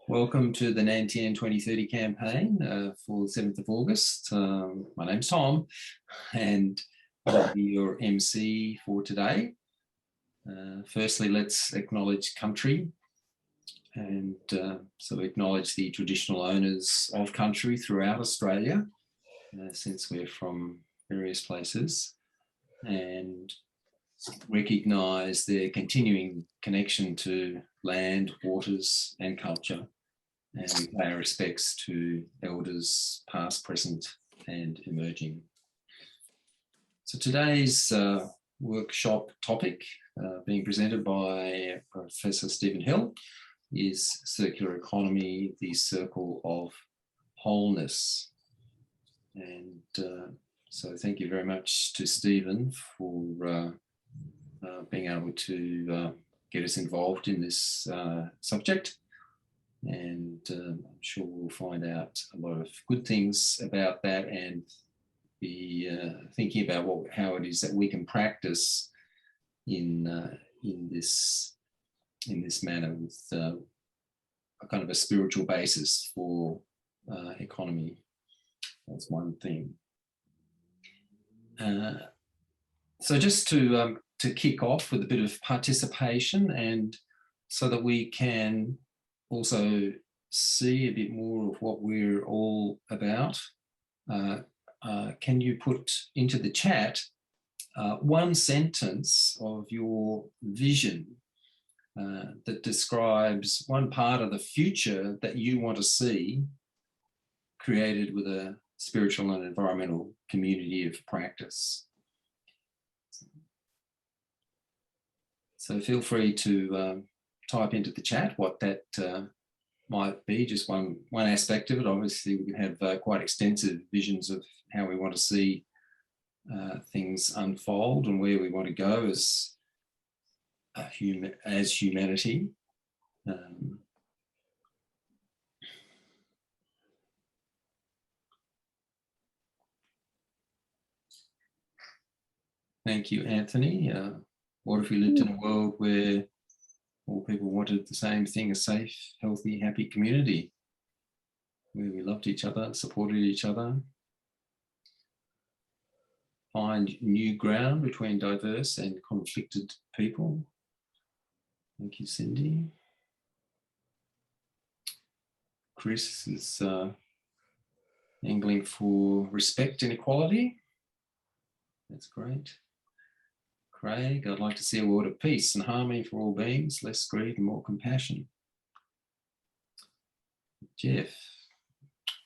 Welcome to the Nan Tien 2030 campaign for the 7th of August. My name's Tom and I'll be your MC for today. Firstly, let's acknowledge country and so acknowledge the traditional owners of country throughout Australia, since we're from various places, and recognise their continuing connection to land, waters and culture. And we pay our respects to elders past, present and emerging. So today's workshop topic being presented by Professor Stephen Hill is Circular Economy, the Circle of Wholeness. And so thank you very much to Stephen for being able to get us involved in this subject. And I'm sure we'll find out a lot of good things about that and be thinking about how it is that we can practice in this manner with a kind of a spiritual basis for economy. That's one thing. So just to kick off with a bit of participation, and so that we can also see a bit more of what we're all about, can you put into the chat one sentence of your vision that describes one part of the future that you want to see created with a spiritual and environmental community of practice? So feel free to type into the chat what that might be, just one aspect of it. Obviously, we can have quite extensive visions of how we want to see things unfold and where we want to go as humanity. Thank you, Anthony. What if we lived in a world where all people wanted the same thing, a safe, healthy, happy community, where we loved each other, supported each other, find new ground between diverse and conflicted people? Thank you, Cindy. Chris is angling for respect and equality. That's great. Craig, I'd like to see a world of peace and harmony for all beings, less greed and more compassion. Jeff,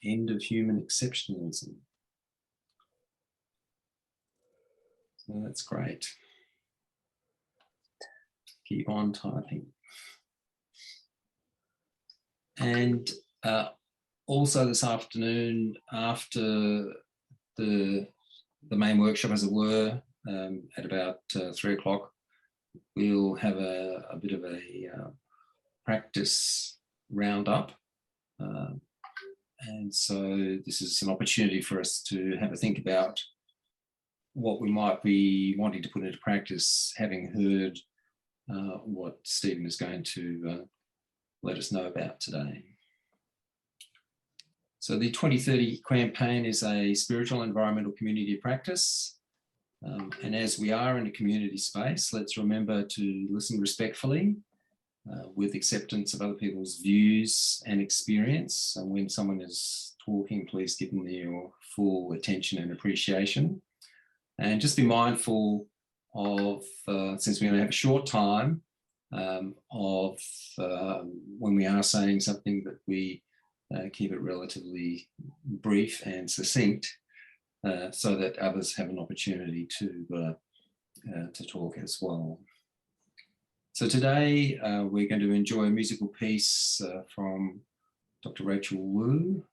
end of human exceptionalism. So that's great. Keep on typing. And also this afternoon, after the main workshop, as it were, at about 3 o'clock, we'll have a bit of a practice roundup. And so this is an opportunity for us to have a think about what we might be wanting to put into practice, having heard what Stephen is going to let us know about today. So the 2030 campaign is a spiritual environmental community of practice. And as we are in a community space, let's remember to listen respectfully with acceptance of other people's views and experience. And when someone is talking, please give them your full attention and appreciation. And just be mindful of, since we only have a short time, of when we are saying something, that we keep it relatively brief and succinct, so that others have an opportunity to talk as well. So today we're going to enjoy a musical piece from Dr. Rachel Wu.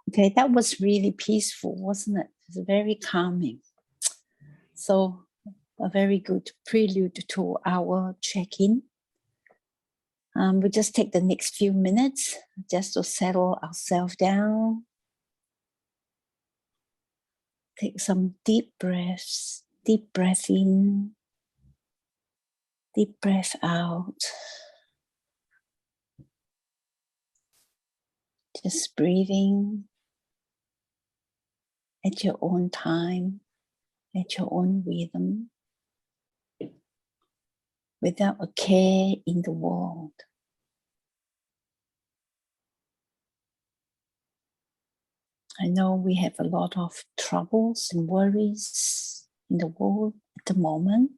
Okay, that was really peaceful, wasn't it? It's very calming. So a very good prelude to our check-in. We just take the next few minutes just to settle ourselves down. Take some deep breaths, deep breath in, deep breath out. Just breathing at your own time, at your own rhythm, without a care in the world. I know we have a lot of troubles and worries in the world at the moment,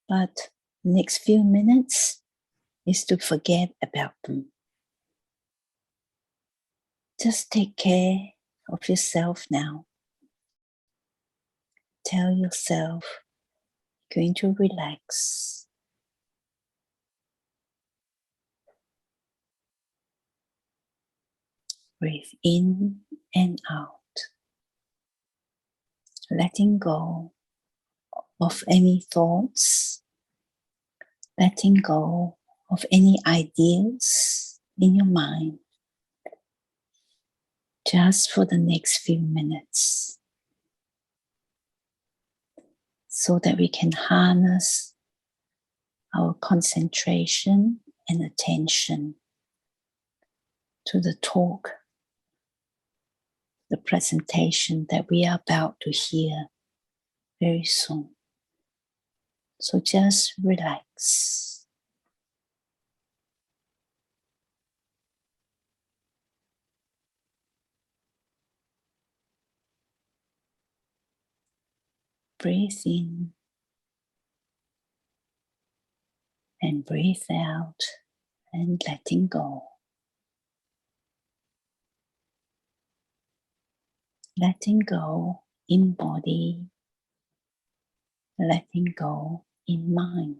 but the next few minutes is to forget about them. Just take care of yourself now. Tell yourself you're going to relax. Breathe in and out. Letting go of any thoughts. Letting go of any ideas in your mind. Just for the next few minutes. So that we can harness our concentration and attention to the talk, the presentation that we are about to hear very soon. So just relax. Breathe in and breathe out and letting go. Letting go in body, letting go in mind.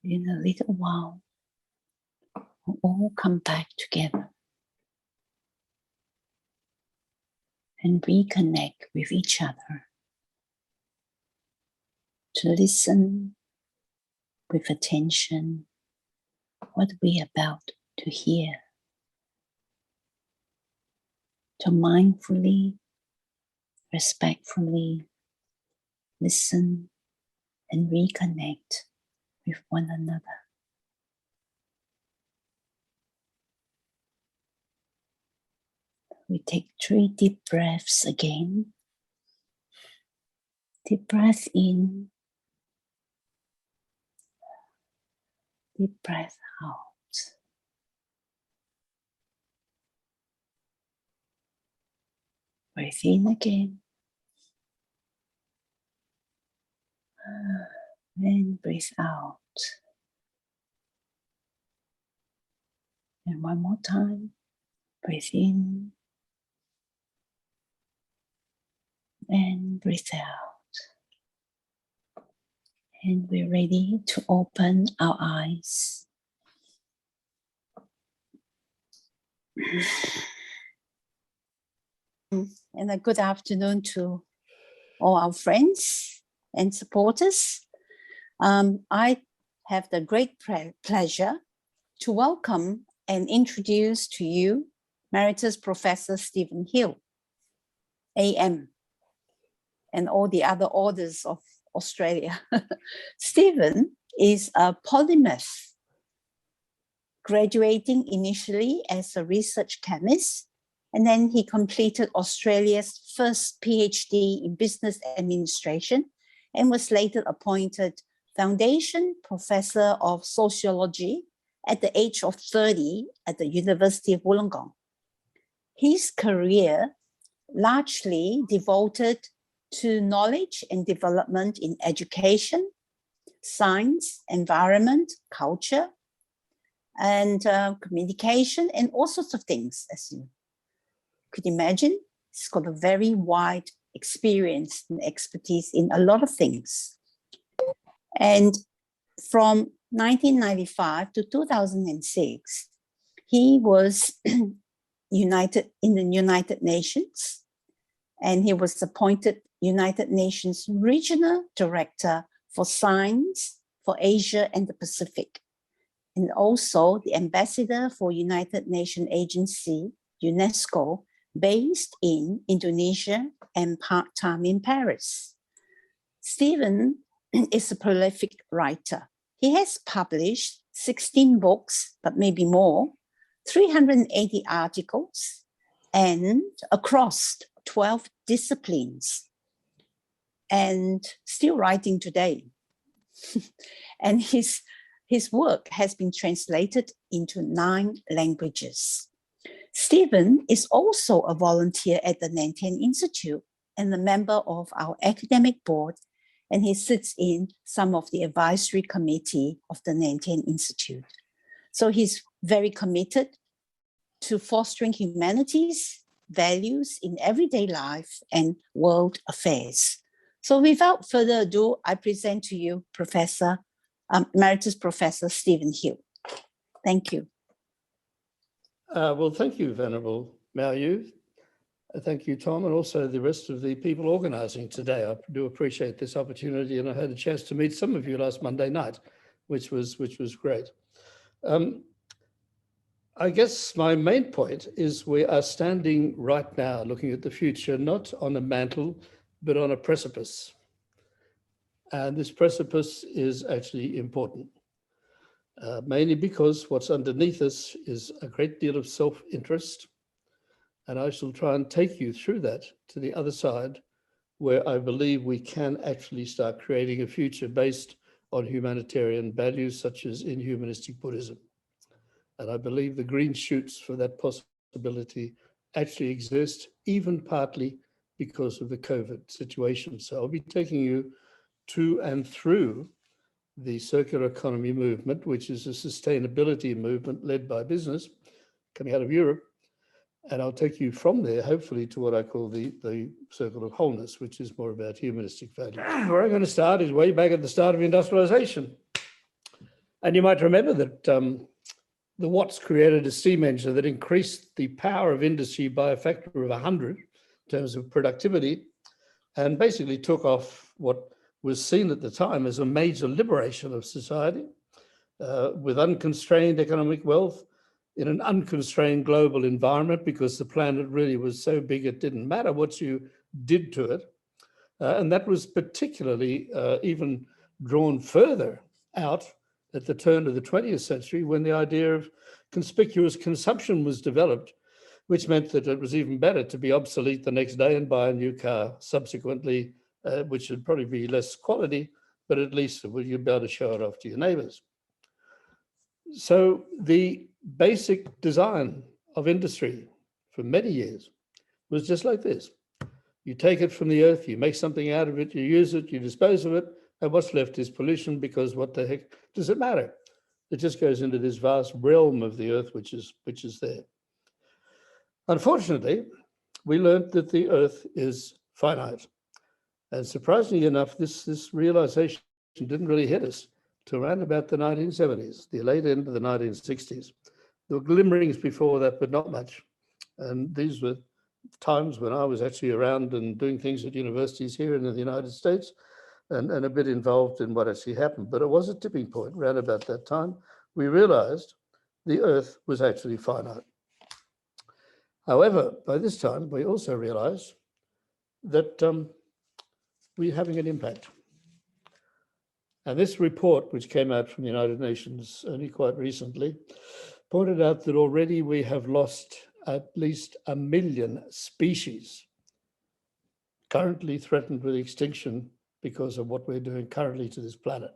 In a little while, we'll all come back together and reconnect with each other to listen with attention what we are about to hear, to mindfully, respectfully listen and reconnect with one another. We take 3 deep breaths again. Deep breath in, deep breath out. Breathe in again. And breathe out. And one more time. Breathe in. And breathe out. And we're ready to open our eyes. And a good afternoon to all our friends and supporters. I have the great pleasure to welcome and introduce to you Emeritus Professor Stephen Hill, AM, and all the other orders of Australia. Stephen is a polymath, graduating initially as a research chemist, and then he completed Australia's first PhD in business administration and was later appointed Foundation Professor of Sociology at the age of 30 at the University of Wollongong. His career largely devoted to knowledge and development in education, science, environment, culture, and communication, and all sorts of things, as you could imagine. He's got a very wide experience and expertise in a lot of things. And from 1995 to 2006, he was in the United Nations, and he was appointed United Nations Regional Director for Science for Asia and the Pacific, and also the Ambassador for United Nations Agency, UNESCO, based in Indonesia and part-time in Paris. Stephen is a prolific writer. He has published 16 books, but maybe more, 380 articles, and across 12 disciplines, and still writing today. And his work has been translated into 9 languages. Stephen is also a volunteer at the Nan Tien Institute and a member of our academic board, and he sits in some of the advisory committee of the Nan Tien Institute. So he's very committed to fostering humanities, values in everyday life and world affairs. So without further ado, I present to you Emeritus Professor Stephen Hill. Thank you. Well, thank you, Venerable Miao You. Thank you, Tom, and also the rest of the people organizing today. I do appreciate this opportunity, and I had a chance to meet some of you last Monday night, which was great. I guess my main point is we are standing right now looking at the future, not on a mantle, but on a precipice. And this precipice is actually important. Mainly because what's underneath us is a great deal of self-interest. And I shall try and take you through that to the other side, where I believe we can actually start creating a future based on humanitarian values, such as in humanistic Buddhism. And I believe the green shoots for that possibility actually exist, even partly because of the COVID situation. So I'll be taking you to and through the circular economy movement, which is a sustainability movement led by business coming out of Europe. And I'll take you from there, hopefully, to what I call the circle of wholeness, which is more about humanistic values. Where I'm going to start is way back at the start of industrialization. And you might remember that the Watts created a steam engine that increased the power of industry by a factor of 100 in terms of productivity, and basically took off what was seen at the time as a major liberation of society with unconstrained economic wealth in an unconstrained global environment, because the planet really was so big it didn't matter what you did to it. And that was particularly even drawn further out at the turn of the 20th century, when the idea of conspicuous consumption was developed, which meant that it was even better to be obsolete the next day and buy a new car subsequently, which would probably be less quality, but at least you'd be able to show it off to your neighbors. So the basic design of industry for many years was just like this. You take it from the earth, you make something out of it, you use it, you dispose of it, and what's left is pollution, because what the heck does it matter? It just goes into this vast realm of the earth, which is there. Unfortunately, we learned that the earth is finite. And surprisingly enough, this realization didn't really hit us till around about the 1970s, the late end of the 1960s, There were glimmerings before that, but not much. And these were times when I was actually around and doing things at universities here in the United States and a bit involved in what actually happened. But it was a tipping point around about that time. We realized the Earth was actually finite. However, by this time, we also realized that we're having an impact. And this report, which came out from the United Nations only quite recently, pointed out that already we have lost at least 1 million species currently threatened with extinction because of what we're doing currently to this planet.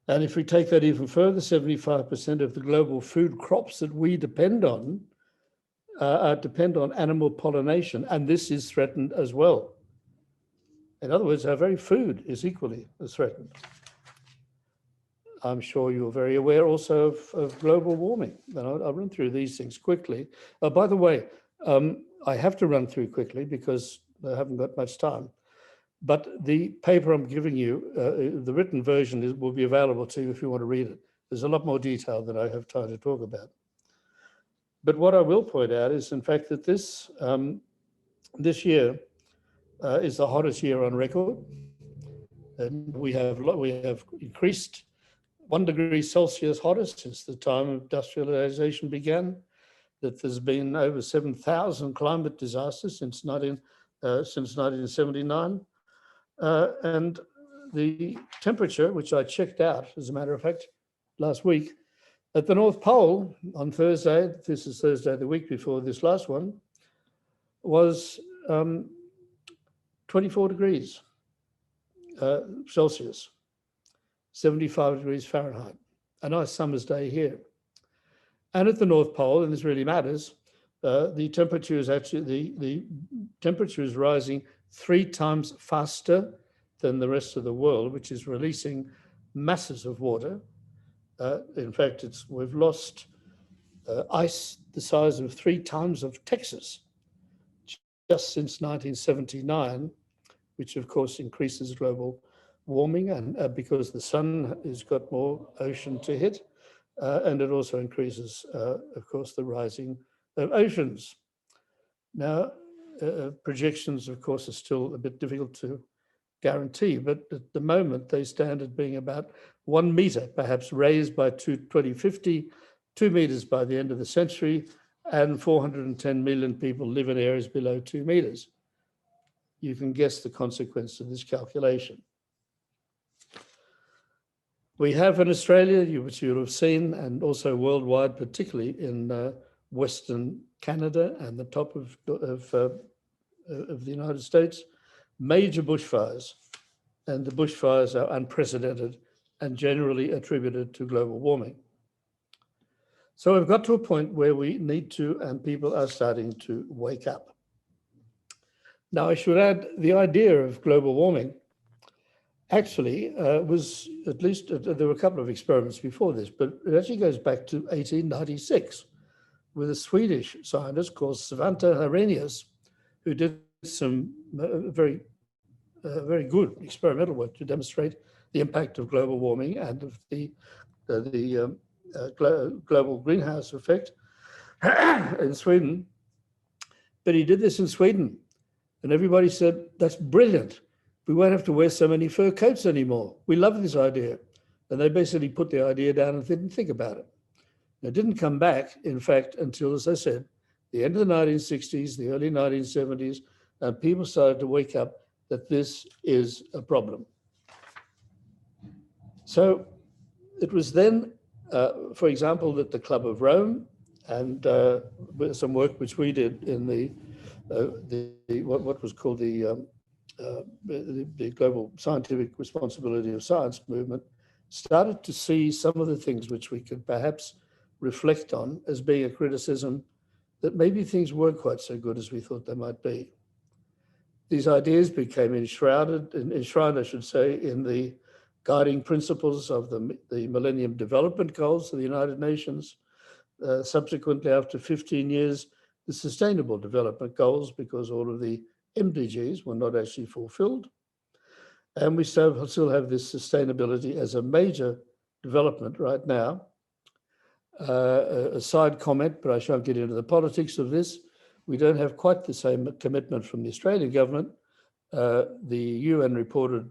And if we take that even further, 75% of the global food crops that we depend on animal pollination, and this is threatened as well. In other words, our very food is equally as threatened. I'm sure you're very aware also of global warming. And I'll run through these things quickly. By the way, I have to run through quickly because I haven't got much time. But the paper I'm giving you, the written version will be available to you if you want to read it. There's a lot more detail than I have time to talk about. But what I will point out is, in fact, that this year is the hottest year on record. And we have increased 1 degree Celsius hotter since the time industrialization began, that there's been over 7,000 climate disasters since 1979. And the temperature, which I checked out, as a matter of fact, last week, at the North Pole on Thursday, this is Thursday the week before this last one, was 24 degrees Celsius. 75 degrees Fahrenheit, a nice summer's day here. And at the North Pole, and this really matters, the temperature is actually, the temperature is rising 3 times faster than the rest of the world, which is releasing masses of water. In fact, we've lost ice the size of 3 times of Texas just since 1979, which of course increases global warming, and because the sun has got more ocean to hit, and it also increases, of course, the rising of oceans. Now, projections, of course, are still a bit difficult to guarantee, but at the moment they stand at being about 1 meter, perhaps raised by 2050, 2 meters by the end of the century, and 410 million people live in areas below 2 meters. You can guess the consequence of this calculation. We have in Australia, which you'll have seen, and also worldwide, particularly in Western Canada and the top of the United States, major bushfires. And the bushfires are unprecedented and generally attributed to global warming. So we've got to a point where we need to, and people are starting to wake up. Now, I should add, the idea of global warming actually was, at least, there were a couple of experiments before this, but it actually goes back to 1896 with a Swedish scientist called Svante Arrhenius, who did some very good experimental work to demonstrate the impact of global warming and of the global greenhouse effect in Sweden. But he did this in Sweden, and everybody said, that's brilliant. We won't have to wear so many fur coats anymore. We love this idea. And they basically put the idea down and didn't think about it. It didn't come back, in fact, until, as I said, the end of the 1960s, the early 1970s, and people started to wake up that this is a problem. So it was then, for example, that the Club of Rome and some work which we did in what was called the Global Scientific Responsibility of Science movement started to see some of the things which we could perhaps reflect on as being a criticism that maybe things weren't quite so good as we thought they might be. These ideas became enshrined, I should say, in the guiding principles of the Millennium Development Goals of the United Nations. Subsequently, after 15 years, the Sustainable Development Goals, because all of the MDGs were not actually fulfilled. And we still have this sustainability as a major development right now. A side comment, but I shan't get into the politics of this. We don't have quite the same commitment from the Australian government. The UN reported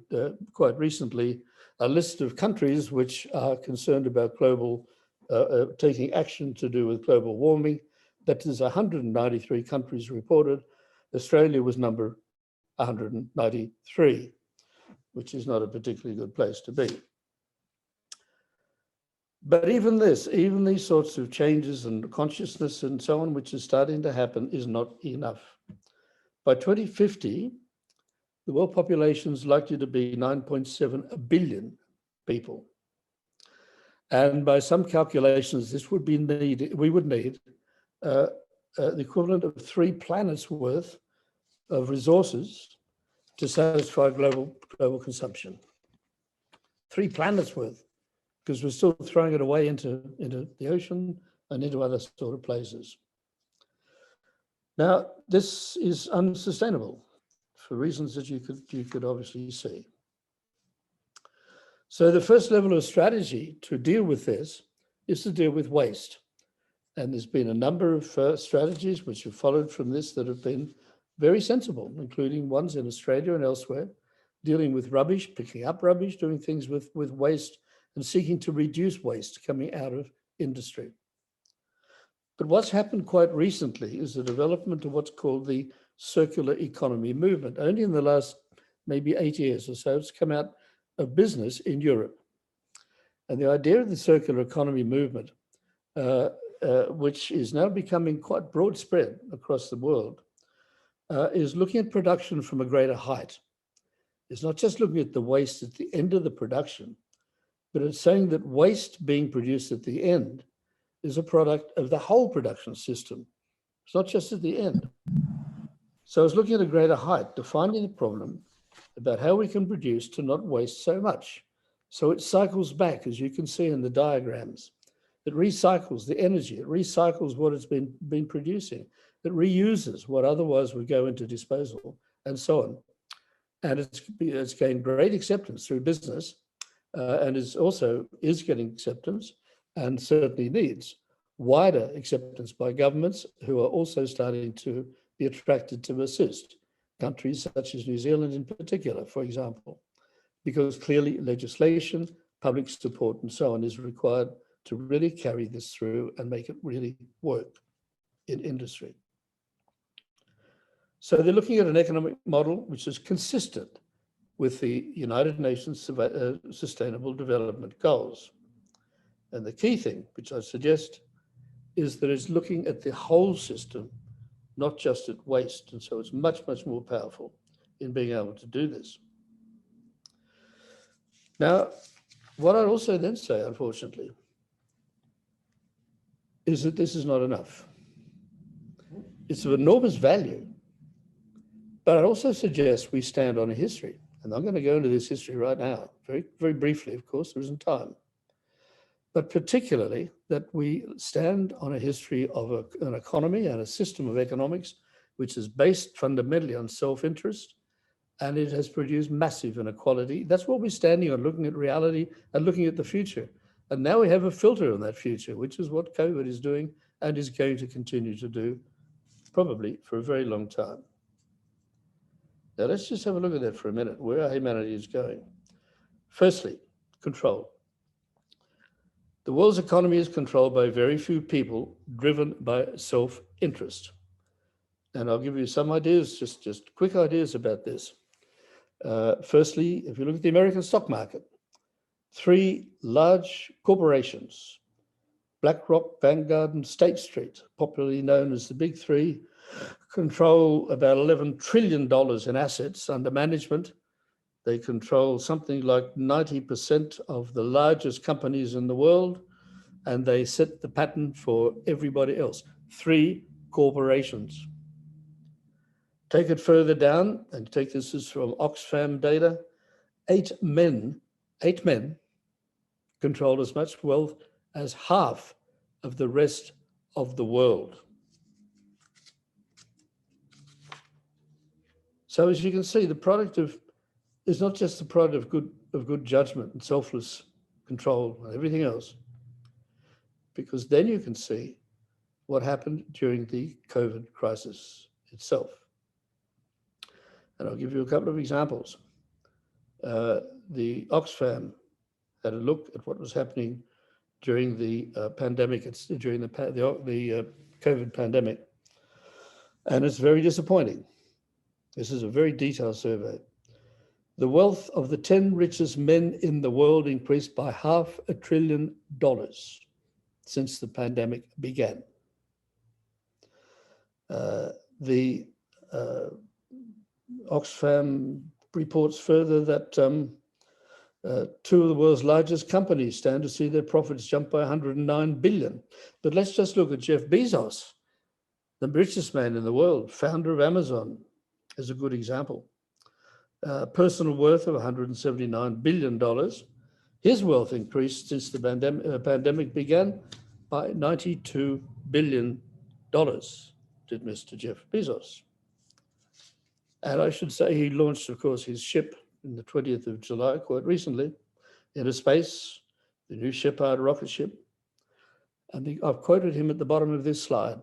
quite recently a list of countries which are concerned about global, taking action to do with global warming. That is 193 countries reported. Australia was number 193, which is not a particularly good place to be. But even this, even these sorts of changes and consciousness and so on, which is starting to happen, is not enough. By 2050, the world population is likely to be 9.7 billion people. And by some calculations, this would be needed, we would need the equivalent of 3 planets worth of resources to satisfy global consumption. 3 planets worth, because we're still throwing it away into the ocean and into other sort of places. Now, this is unsustainable for reasons that you could obviously see. So the first level of strategy to deal with this is to deal with waste. And there's been a number of strategies which have followed from this that have been very sensible, including ones in Australia and elsewhere, dealing with rubbish, picking up rubbish, doing things with waste, and seeking to reduce waste coming out of industry. But what's happened quite recently is the development of what's called the circular economy movement. Only in the last maybe 8 years or so, it's come out of business in Europe. And the idea of the circular economy movement, which is now becoming quite broad spread across the world, is looking at production from a greater height. It's not just looking at the waste at the end of the production, but it's saying that waste being produced at the end is a product of the whole production system. It's not just at the end. So it's looking at a greater height, defining the problem about how we can produce to not waste so much. So it cycles back, as you can see in the diagrams. It recycles the energy, it recycles what it's been producing, it reuses what otherwise would go into disposal, and so on. And it's gained great acceptance through business, and is getting acceptance, and certainly needs wider acceptance by governments who are also starting to be attracted to assist. Countries such as New Zealand in particular, for example, because clearly legislation, public support and so on is required to really carry this through and make it really work in industry. So they're looking at an economic model which is consistent with the United Nations Sustainable Development Goals. And the key thing, which I suggest, is that it's looking at the whole system, not just at waste. And so it's much, much more powerful in being able to do this. Now, what I'd also then say, unfortunately, is that this is not enough. It's of enormous value, but I'd also suggest we stand on a history. And I'm going to go into this history right now, very, very briefly, of course, there isn't time. But particularly that we stand on a history of an economy and a system of economics which is based fundamentally on self-interest, and it has produced massive inequality. That's what we're standing on, looking at reality and looking at the future. And now we have a filter on that future, which is what COVID is doing and is going to continue to do probably for a very long time. Now let's just have a look at that for a minute, where our humanity is going. Firstly, control. The world's economy is controlled by very few people driven by self-interest. And I'll give you some ideas, just quick ideas about this. Firstly, if you look at the American stock market, 3 large corporations, BlackRock, Vanguard, and State Street, popularly known as the Big Three, control about $11 trillion in assets under management. They control something like 90% of the largest companies in the world, and they set the pattern for everybody else. 3 corporations. Take it further down, and take this is from Oxfam data, 8 men control as much wealth as half of the rest of the world. So as you can see, the product of is not just the product of good judgment and selfless control and everything else. because then you can see what happened during the COVID crisis itself. And I'll give you a couple of examples. The Oxfam had a look at what was happening during the pandemic, during the COVID pandemic, and it's very disappointing. This is a very detailed survey. The wealth of the 10 richest men in the world increased by $500 billion since the pandemic began. The Oxfam reports further that 2 of the world's largest companies stand to see their profits jump by 109 billion. But let's just look at Jeff Bezos, the richest man in the world, founder of Amazon, is a good example. Personal worth of $179 billion. His wealth increased since the pandemic began by $92 billion, did Mr. Jeff Bezos. And I should say he launched, of course, his ship in the 20th of July, quite recently, into space, the New Shepard rocket ship. And I've quoted him at the bottom of this slide.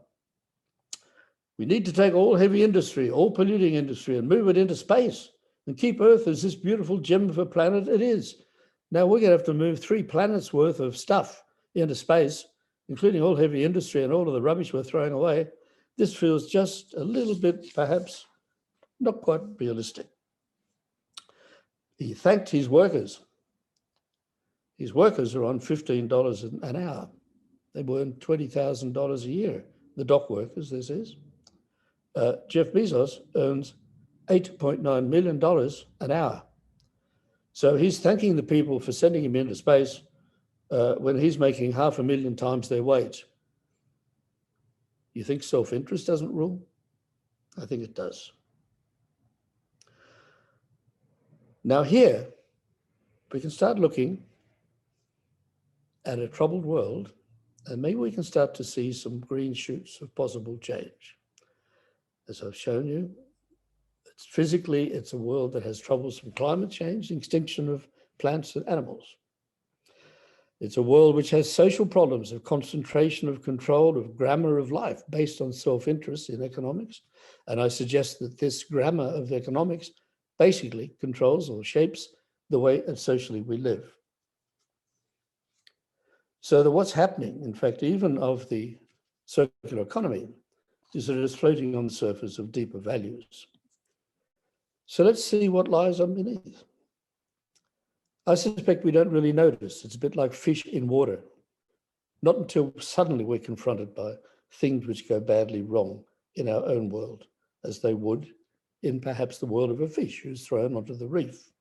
We need to take all heavy industry, all polluting industry, and move it into space and keep Earth as this beautiful gem of a planet it is. Now we're going to have to move 3 planets worth of stuff into space, including all heavy industry and all of the rubbish we're throwing away. This feels just a little bit, perhaps, not quite realistic. He thanked his workers. His workers are on $15 an hour. They earn $20,000 a year. The dock workers, this is. Jeff Bezos earns $8.9 million an hour. So he's thanking the people for sending him into space when he's making 500,000 times their wage. You think self-interest doesn't rule? I think it does. Now here, we can start looking at a troubled world, and maybe we can start to see some green shoots of possible change. As I've shown you, physically, it's a world that has troubles from climate change, extinction of plants and animals. It's a world which has social problems of concentration of control, of grammar of life based on self-interest in economics. And I suggest that this grammar of economics basically controls or shapes the way socially we live. So that what's happening, in fact, even of the circular economy, is that it is floating on the surface of deeper values. So let's see what lies underneath. I suspect we don't really notice. It's a bit like fish in water. Not until suddenly we're confronted by things which go badly wrong in our own world, as they would in perhaps the world of a fish who's thrown onto the reef.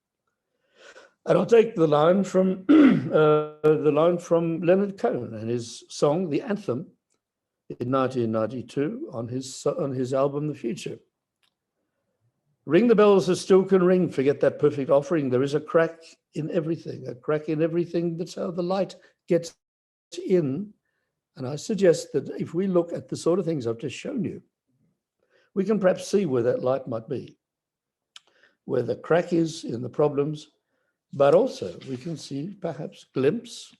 And I'll take the line from Leonard Cohen and his song, The Anthem, in 1992 on his album, The Future. Ring the bells that still can ring, forget that perfect offering. There is a crack in everything, that's how the light gets in. And I suggest that if we look at the sort of things I've just shown you, we can perhaps see where that light might be, where the crack is in the problems, but also we can see perhaps glimpse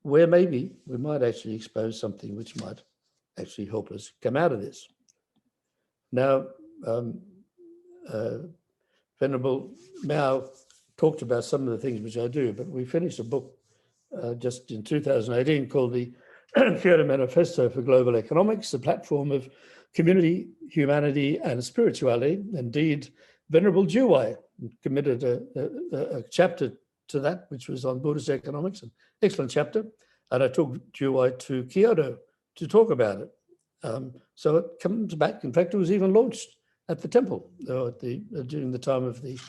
where maybe we might actually expose something which might actually help us come out of this. Now, Venerable Miao talked about some of the things which I do, but we finished a book just in 2018 called the Kyoto Manifesto for Global Economics, a platform of community, humanity, and spirituality. Indeed, Venerable LuiYang committed a chapter to that, which was on Buddhist economics, an excellent chapter. And I took LuiYang to Kyoto to talk about it. So it comes back. In fact, it was even launched at the temple during the time of the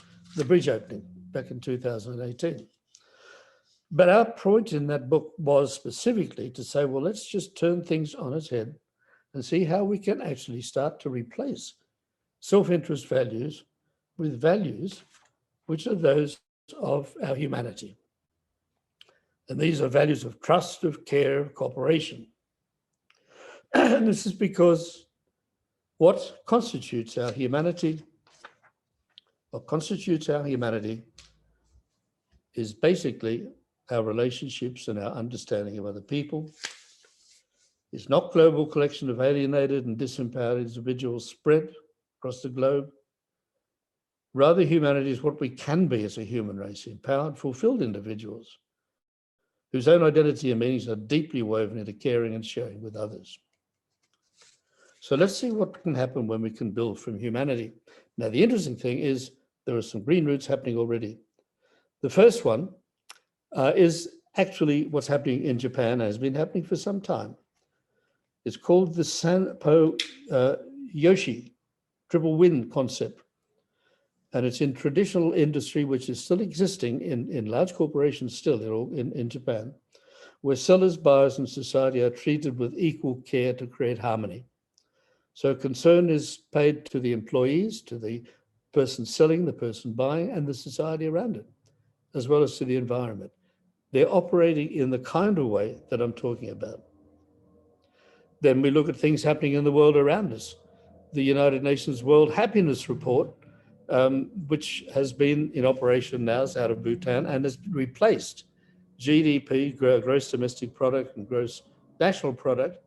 bridge opening back in 2018. But our point in that book was specifically to say, well, let's just turn things on its head and see how we can actually start to replace self-interest values with values which are those of our humanity. And these are values of trust, of care, of cooperation. And this is because what constitutes our humanity is basically our relationships and our understanding of other people, is not global collection of alienated and disempowered individuals spread across the globe. Rather, humanity is what we can be as a human race, empowered, fulfilled individuals whose own identity and meanings are deeply woven into caring and sharing with others. So let's see what can happen when we can build from humanity. Now, the interesting thing is there are some green roots happening already. The first one is actually what's happening in Japan, has been happening for some time. It's called the Sanpo Yoshi, triple win concept. And it's in traditional industry, which is still existing in large corporations still in Japan, where sellers, buyers, and society are treated with equal care to create harmony. So concern is paid to the employees, to the person selling, the person buying, and the society around it, as well as to the environment. They're operating in the kind of way that I'm talking about. Then we look at things happening in the world around us. The United Nations World Happiness Report, which has been in operation now, is out of Bhutan, and has replaced GDP, gross domestic product, and gross national product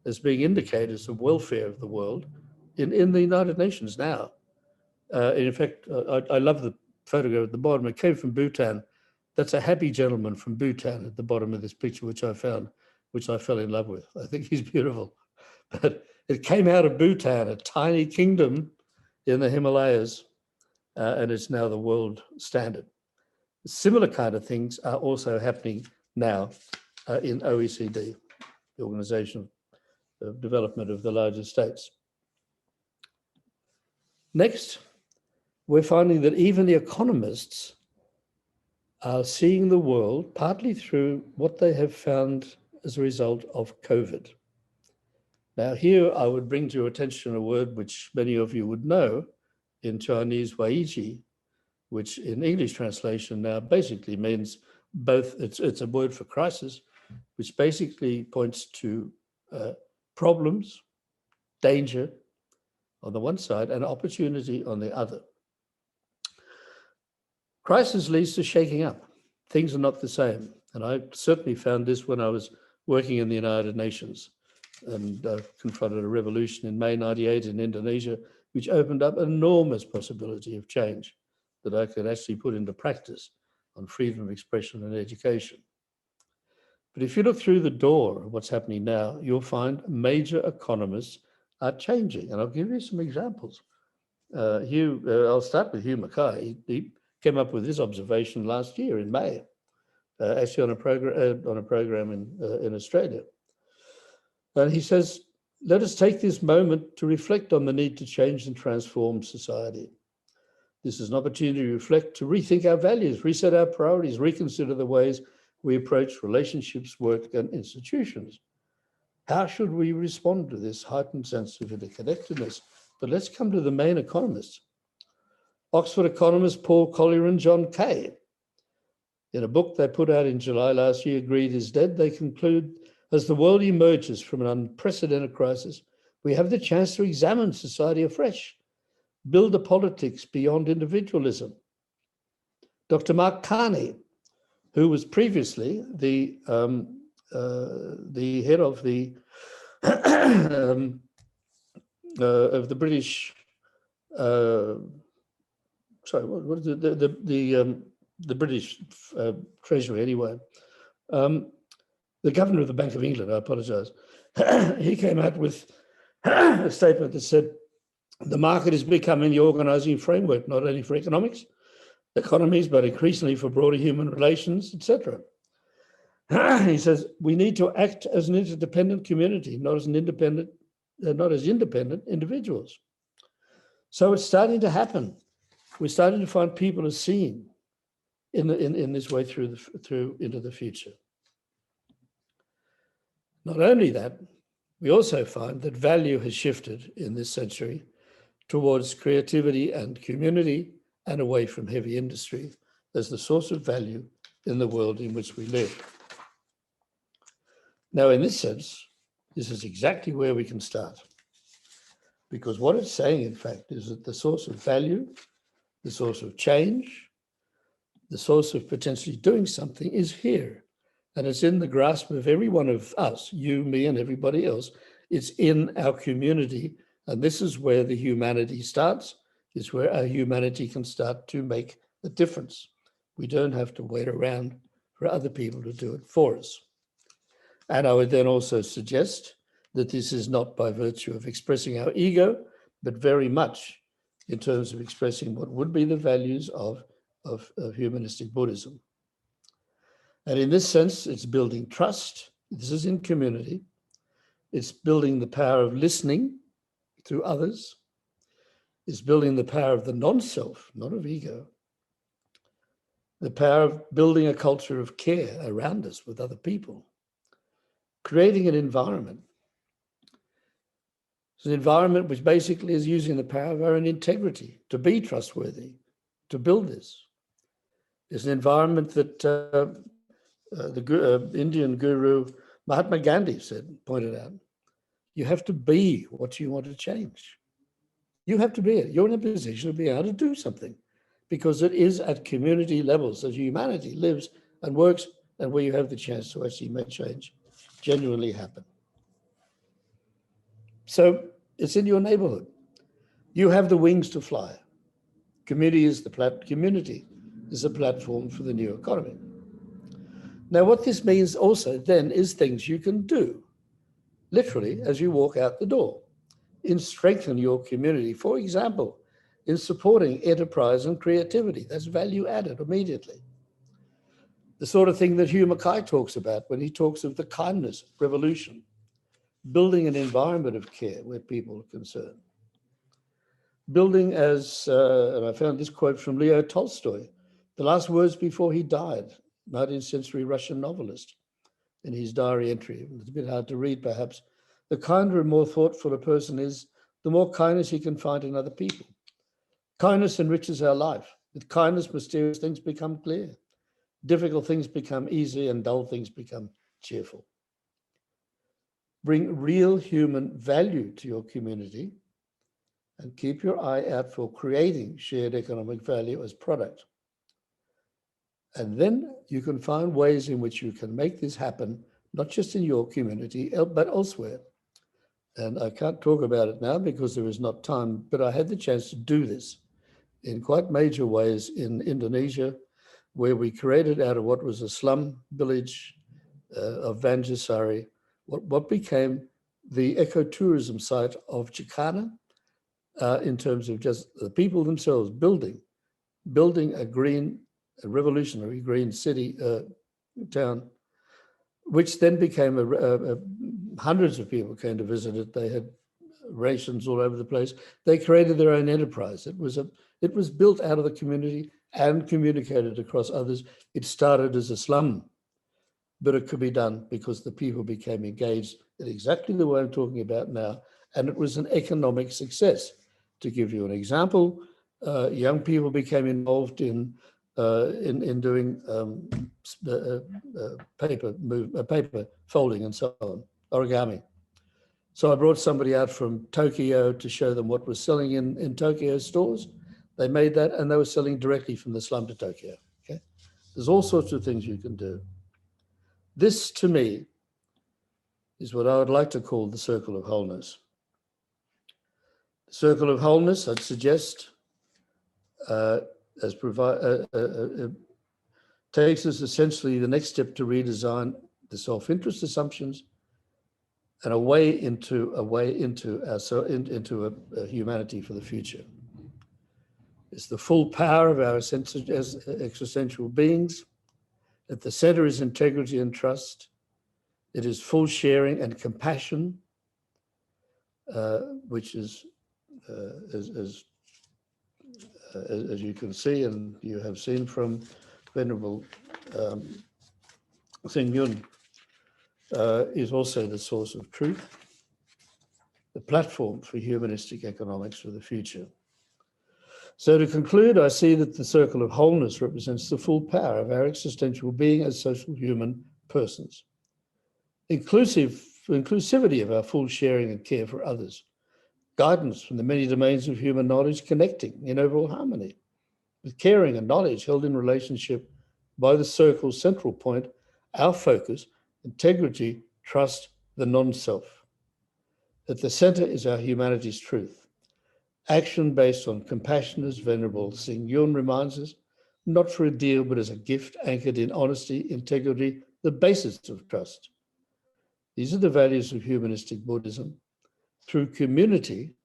as being indicators of welfare of the world in the United Nations now. In fact, I love the photograph at the bottom. It came from Bhutan. That's a happy gentleman from Bhutan at the bottom of this picture, which I found, which I fell in love with. I think he's beautiful. But it came out of Bhutan, a tiny kingdom in the Himalayas, and it's now the world standard. Similar kind of things are also happening now in OECD, the Organization of Development of the Largest States. Next, we're finding that even the economists are seeing the world partly through what they have found as a result of COVID. Now here I would bring to your attention a word which many of you would know in Chinese, Weiji, which in English translation now basically means both, it's a word for crisis, which basically points to problems, danger on the one side and opportunity on the other. Crisis leads to shaking up. Things are not the same. And I certainly found this when I was working in the United Nations and confronted a revolution in May '98 in Indonesia, which opened up an enormous possibility of change that I could actually put into practice on freedom of expression and education. But if you look through the door of what's happening now, you'll find major economists are changing. And I'll give you some examples. I'll start with Hugh Mackay. He came up with this observation last year in May, actually on a program in Australia. And he says, let us take this moment to reflect on the need to change and transform society. This is an opportunity to reflect, to rethink our values, reset our priorities, reconsider the ways we approach relationships, work, and institutions. How should we respond to this heightened sense of interconnectedness? But let's come to the main economists. Oxford economists Paul Collier and John Kay, in a book they put out in July last year, Greed is Dead, they conclude, as the world emerges from an unprecedented crisis, we have the chance to examine society afresh, build a politics beyond individualism. Dr. Mark Carney, who was previously the head of the British, what is it? The British Treasury anyway. The governor of the Bank of England, I apologize. He came out with a statement that said, the market is becoming the organizing framework, not only for economies, but increasingly for broader human relations, etc. He says, we need to act as an interdependent community, not as independent individuals. So it's starting to happen. We're starting to find people are seen in this way through into the future. Not only that, we also find that value has shifted in this century towards creativity and community and away from heavy industry as the source of value in the world in which we live. Now, in this sense, this is exactly where we can start. Because what it's saying, in fact, is that the source of value, the source of change, the source of potentially doing something is here. And it's in the grasp of every one of us, you, me, and everybody else. It's in our community. And this is where the humanity starts. It's where our humanity can start to make a difference. We don't have to wait around for other people to do it for us. And I would then also suggest that this is not by virtue of expressing our ego, but very much in terms of expressing what would be the values of humanistic Buddhism. And in this sense, it's building trust. This is in community. It's building the power of listening to others. It's building the power of the non-self, not of ego. The power of building a culture of care around us with other people. Creating an environment. It's an environment which basically is using the power of our own integrity to be trustworthy, to build this. It's an environment that the Indian guru Mahatma Gandhi pointed out, you have to be what you want to change. You have to be it. You're in a position to be able to do something because it is at community levels that humanity lives and works and where you have the chance to actually make change genuinely happen. So it's in your neighborhood. You have the wings to fly. Community is a platform for the new economy. Now, what this means also then is things you can do, literally, as you walk out the door, in strengthen your community. For example, in supporting enterprise and creativity. That's value added immediately. The sort of thing that Hugh Mackay talks about when he talks of the kindness revolution, building an environment of care where people are concerned. Building as, and I found this quote from Leo Tolstoy, the last words before he died, 19th century Russian novelist, in his diary entry. It's a bit hard to read perhaps. The kinder and more thoughtful a person is, the more kindness he can find in other people. Kindness enriches our life. With kindness, mysterious things become clear. Difficult things become easy and dull things become cheerful. Bring real human value to your community and keep your eye out for creating shared economic value as product. And then you can find ways in which you can make this happen, not just in your community, but elsewhere. And I can't talk about it now because there is not time, but I had the chance to do this in quite major ways in Indonesia, where we created out of what was a slum village of Vanjasari, what became the ecotourism site of Jakarta, in terms of just the people themselves building a revolutionary green city town, which then became hundreds of people came to visit it. They had rations all over the place. They created their own enterprise. It was built out of the community and communicated across others. It started as a slum, but it could be done because the people became engaged in exactly the way I'm talking about now, and it was an economic success. To give you an example, young people became involved in doing paper folding and so on, origami. So I brought somebody out from Tokyo to show them what was selling in Tokyo stores. They made that and they were selling directly from the slum to Tokyo. Okay, there's all sorts of things you can do. This, to me, is what I would like to call the circle of wholeness. The circle of wholeness, I'd suggest, takes us essentially the next step to redesign the self-interest assumptions and a way into a humanity for the future. It's the full power of our existential beings. At the center is integrity and trust. It is full sharing and compassion, which is, as you can see and you have seen from Venerable Sing Yun, is also the source of truth, the platform for humanistic economics for the future. So to conclude, I see that the circle of wholeness represents the full power of our existential being as social human persons. Inclusivity of our full sharing and care for others. Guidance from the many domains of human knowledge connecting in overall harmony. With caring and knowledge held in relationship by the circle's central point our focus, integrity, trust, the non-self. At the center is our humanity's truth. Action based on compassion, as Venerable Xing Yun reminds us, not for a deal, but as a gift anchored in honesty, integrity, the basis of trust. These are the values of humanistic Buddhism. Through community,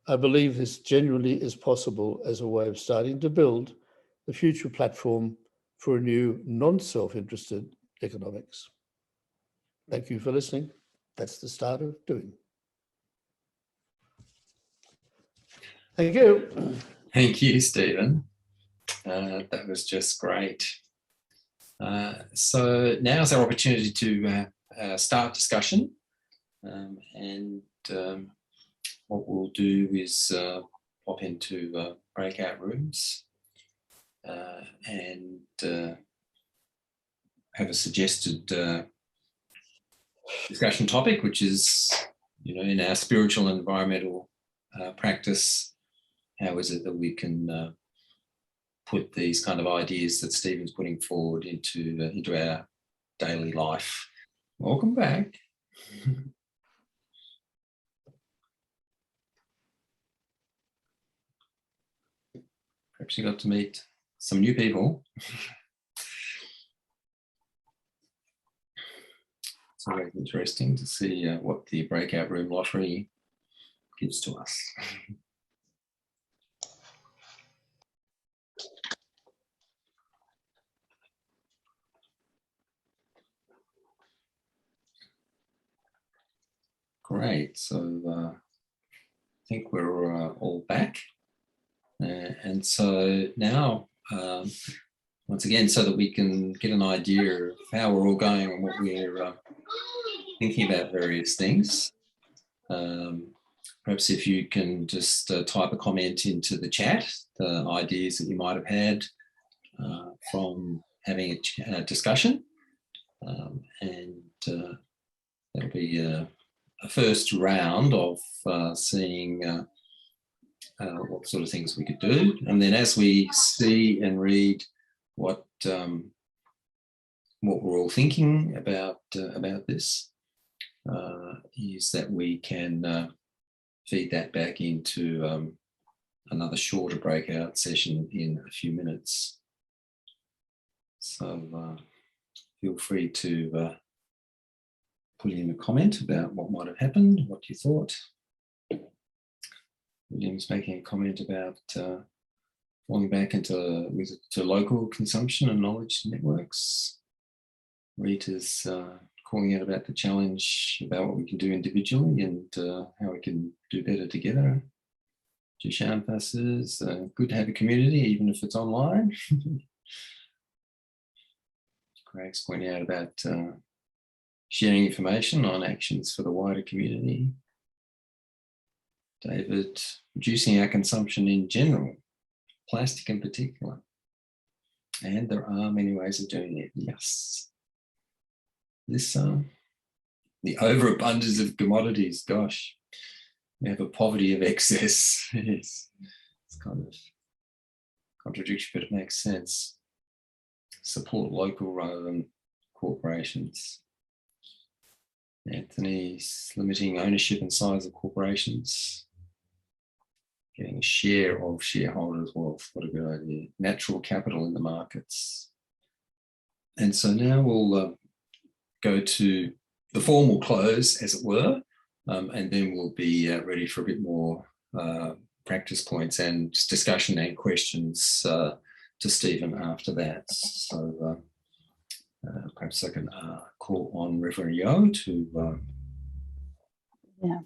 I believe this genuinely is possible as a way of starting to build the future platform for a new non-self-interested economics. Thank you for listening. That's the start of doing. Thank you. Thank you, Stephen. That was just great. So now's our opportunity to start discussion. What we'll do is pop into breakout rooms and have a suggested discussion topic, which is, in our spiritual and environmental practice, how is it that we can put these kind of ideas that Stephen's putting forward into our daily life. Welcome back. Perhaps you got to meet some new people. It's always interesting to see what the breakout room lottery gives to us. Great, so I think we're all back. And so now, once again, so that we can get an idea of how we're all going and what we're thinking about various things. Perhaps if you can just type a comment into the chat, the ideas that you might have had from having a discussion. That'll be a first round of seeing what sort of things we could do. And then as we see and read what we're all thinking about this, is that we can feed that back into another shorter breakout session in a few minutes. So feel free to put in a comment about what might have happened, what you thought. William's making a comment about falling back into local consumption and knowledge networks. Rita's calling out about the challenge about what we can do individually and how we can do better together. Jishan says, good to have a community, even if it's online. Craig's pointing out about sharing information on actions for the wider community. David, reducing our consumption in general, plastic in particular. And there are many ways of doing it, yes. This, the overabundance of commodities, gosh, we have a poverty of excess. It's kind of contradiction, but it makes sense. Support local rather than corporations. Anthony's limiting ownership and size of corporations. Getting a share of shareholders' wealth, what a good idea. Natural capital in the markets. And so now we'll go to the formal close, as it were, and then we'll be ready for a bit more practice points and discussion and questions to Stephen after that. So perhaps I can call on Reverend Yo to... Yeah.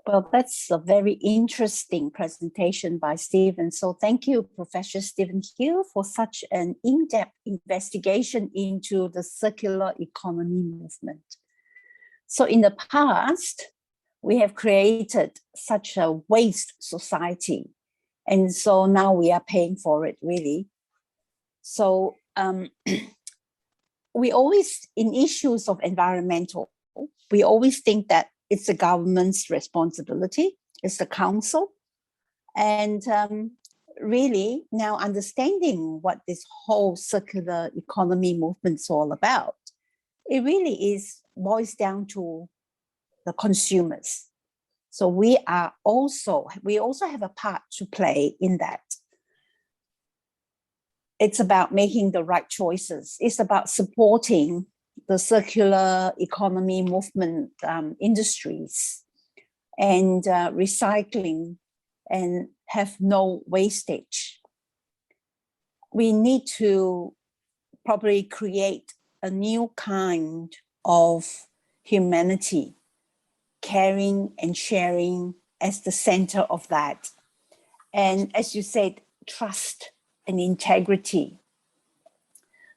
Well, that's a very interesting presentation by Stephen. So thank you, Professor Stephen Hill, for such an in-depth investigation into the circular economy movement. So in the past, we have created such a waste society. And so now we are paying for it, really. So we always, in issues of environmental, we always think that it's the government's responsibility, it's the council. And really now understanding what this whole circular economy movement is all about, it really boils down to the consumers. So we also have a part to play in that. It's about making the right choices. It's about supporting the circular economy movement industries and recycling and have no wastage. We need to probably create a new kind of humanity, caring and sharing as the center of that. And as you said, trust and integrity,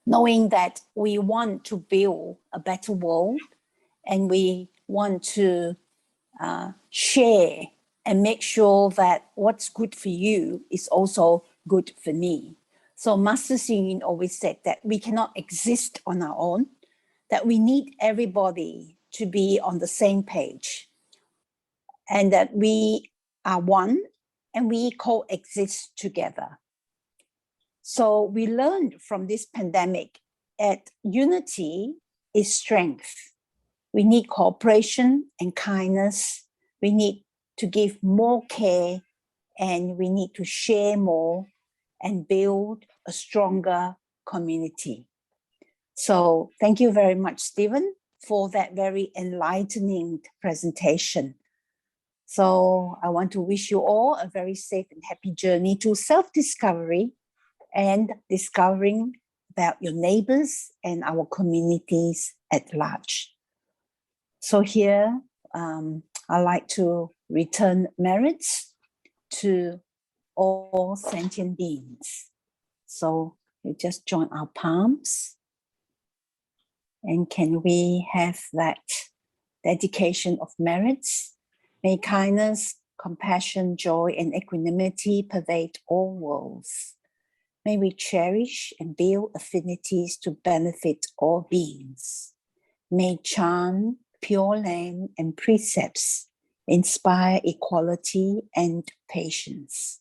knowing that we want to build a better world and we want to share and make sure that what's good for you is also good for me. So Master Xing Yun always said that we cannot exist on our own, that we need everybody to be on the same page, and that we are one and we coexist together. So we learned from this pandemic that unity is strength. We need cooperation and kindness. We need to give more care, and we need to share more and build a stronger community. So thank you very much, Stephen, for that very enlightening presentation. So I want to wish you all a very safe and happy journey to self-discovery and discovering about your neighbors and our communities at large. So here, I'd like to return merits to all sentient beings. So we just join our palms. And can we have that dedication of merits? May kindness, compassion, joy, and equanimity pervade all worlds. May we cherish and build affinities to benefit all beings. May Chan, Pure Land, and precepts inspire equality and patience.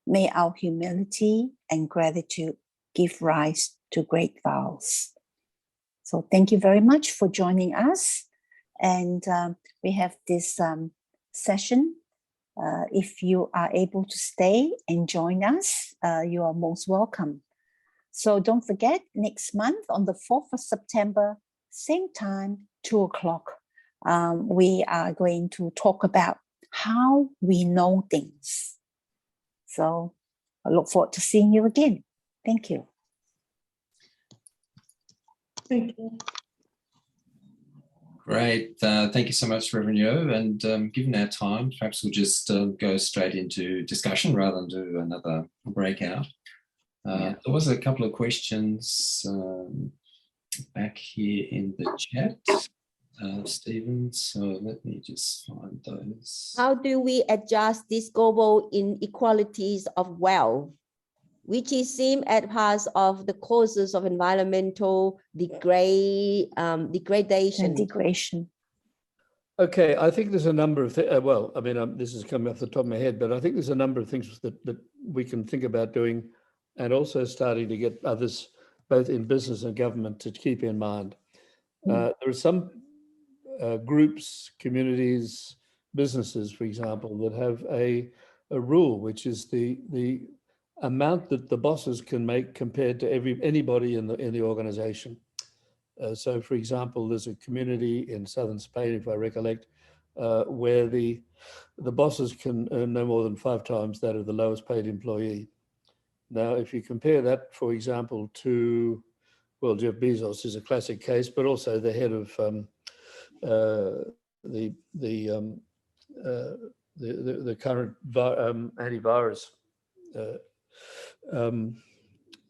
May our humility and gratitude give rise to great vows. So thank you very much for joining us. And we have this session. If you are able to stay and join us, you are most welcome. So don't forget, next month on the 4th of September, same time, 2 o'clock, we are going to talk about how we know things. So I look forward to seeing you again. Thank you. Thank you. Great. Thank you so much, Reverend Yo. And given our time, perhaps we'll just go straight into discussion rather than do another breakout. There was a couple of questions back here in the chat, Stephen. So let me just find those. How do we adjust these global inequalities of wealth, which is seen as part of the causes of environmental degradation? And degradation. Okay, I think there's a number of things. Well, I mean, this is coming off the top of my head, but I think there's a number of things that we can think about doing, and also starting to get others, both in business and government, to keep in mind. There are some groups, communities, businesses, for example, that have a rule, which is the amount that the bosses can make compared to anybody in the organization. So, for example, there's a community in southern Spain, if I recollect, where the bosses can earn no more than 5 times that of the lowest paid employee. Now, if you compare that, for example, to, well, Jeff Bezos is a classic case, but also the head of the current antivirus,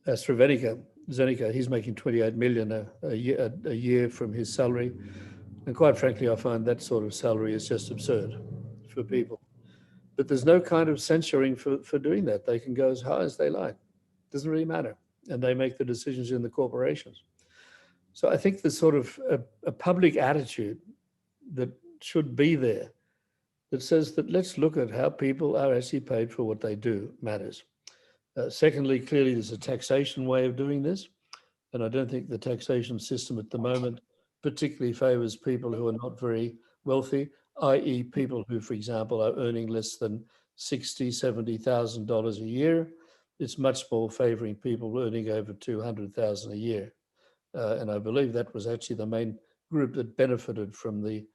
AstraZeneca, he's making 28 million a year from his salary. And quite frankly, I find that sort of salary is just absurd for people. But there's no kind of censoring for doing that. They can go as high as they like. Doesn't really matter. And they make the decisions in the corporations. So I think there's sort of a public attitude that should be there that says that let's look at how people are actually paid for what they do matters. Secondly, clearly there's a taxation way of doing this. And I don't think the taxation system at the moment particularly favors people who are not very wealthy, i.e. people who, for example, are earning less than $60,000, $70,000 a year. It's much more favoring people earning over $200,000 a year. And I believe that was actually the main group that benefited from the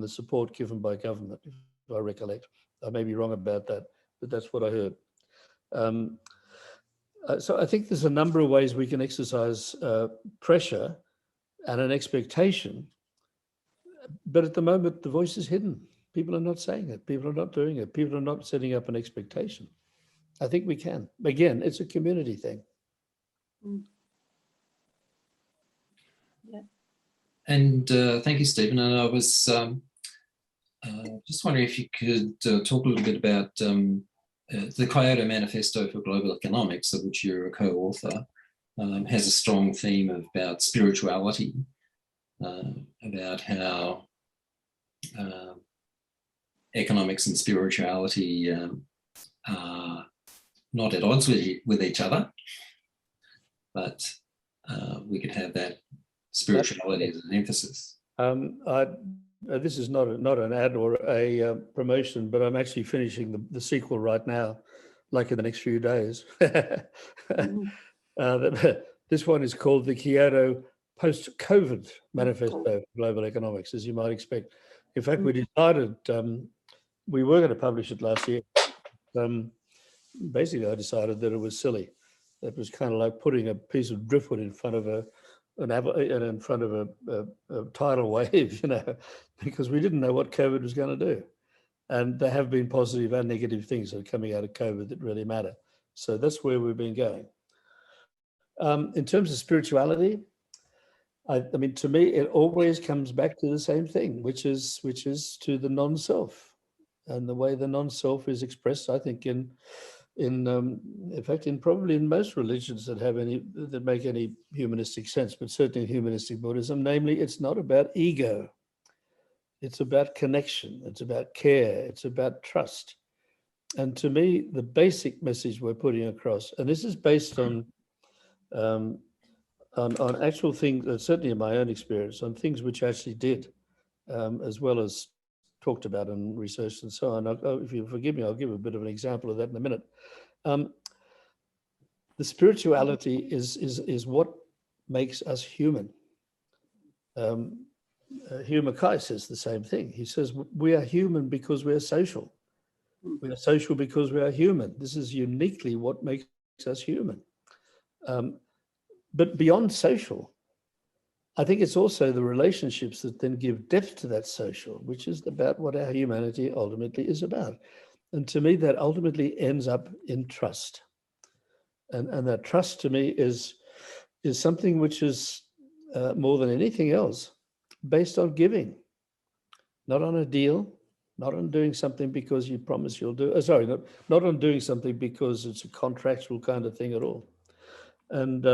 support given by government, if I recollect. I may be wrong about that, but that's what I heard. So I think there's a number of ways we can exercise pressure and an expectation, but at the moment the voice is hidden. People are not saying it. People are not doing it. People are not setting up an expectation. I think we can. Again, it's a community thing. Yeah. And thank you, Stephen. And I was just wondering if you could talk a little bit about the Kyoto Manifesto for Global Economics, of which you're a co-author, has a strong theme about spirituality, about how economics and spirituality are not at odds with each other, but we could have that spirituality as an emphasis. This is not an ad or a promotion, but I'm actually finishing the sequel right now, like in the next few days. This one is called the Kyoto Post-COVID Manifesto for Global Economics, as you might expect. In fact, we decided we were going to publish it last year. Basically, I decided that it was silly. It was kind of like putting a piece of driftwood in front of a tidal wave, because we didn't know what COVID was going to do. And there have been positive and negative things that are coming out of COVID that really matter. So that's where we've been going. In terms of spirituality, I mean, to me, it always comes back to the same thing, which is to the non-self, and the way the non-self is expressed, I think, in fact, probably in most religions that make any humanistic sense, but certainly in humanistic Buddhism. Namely, it's not about ego. It's about connection. It's about care. It's about trust. And to me, the basic message we're putting across, and this is based on actual things, certainly in my own experience, on things which I actually did, as well as talked about and researched and so on. If you forgive me, I'll give a bit of an example of that in a minute. The spirituality is what makes us human. Hugh Mackay says the same thing. He says, we are human because we are social. We are social because we are human. This is uniquely what makes us human. But beyond social, I think it's also the relationships that then give depth to that social, which is about what our humanity ultimately is about. And to me, that ultimately ends up in trust. And that trust to me is something which is more than anything else based on giving, not on a deal, not on doing something because you promise you'll do. Not on doing something because it's a contractual kind of thing at all. And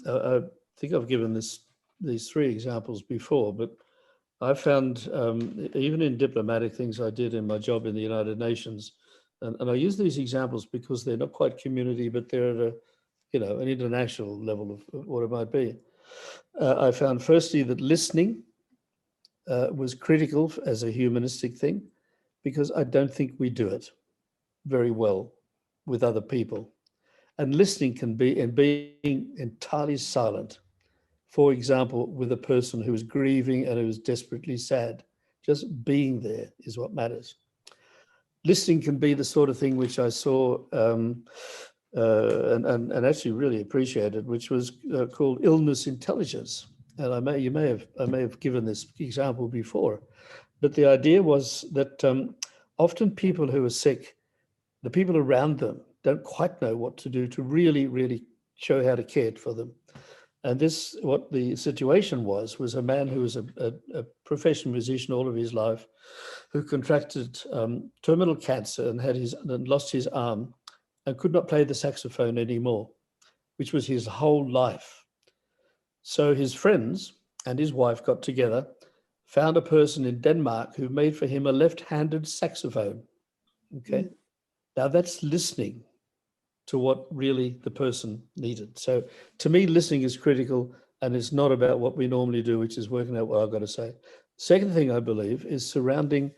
I think I've given these three examples before, but I found even in diplomatic things I did in my job in the United Nations, and I use these examples because they're not quite community, but they're at an international level of what it might be. I found firstly that listening was critical as a humanistic thing, because I don't think we do it very well with other people. And listening can be in being entirely silent. For example, with a person who is grieving and who is desperately sad, just being there is what matters. Listening can be the sort of thing which I saw and actually really appreciated, which was called illness intelligence. And I may have given this example before, but the idea was that often people who are sick, the people around them don't quite know what to do to really, really show how to care for them. And what the situation was a man who was a professional musician all of his life, who contracted terminal cancer and lost his arm and could not play the saxophone anymore, which was his whole life. So his friends and his wife got together, found a person in Denmark who made for him a left-handed saxophone. Okay, now that's listening. to what really the person needed. So to me, listening is critical, and it's not about what we normally do, which is working out what I've got to say. Second thing I believe is surrounding,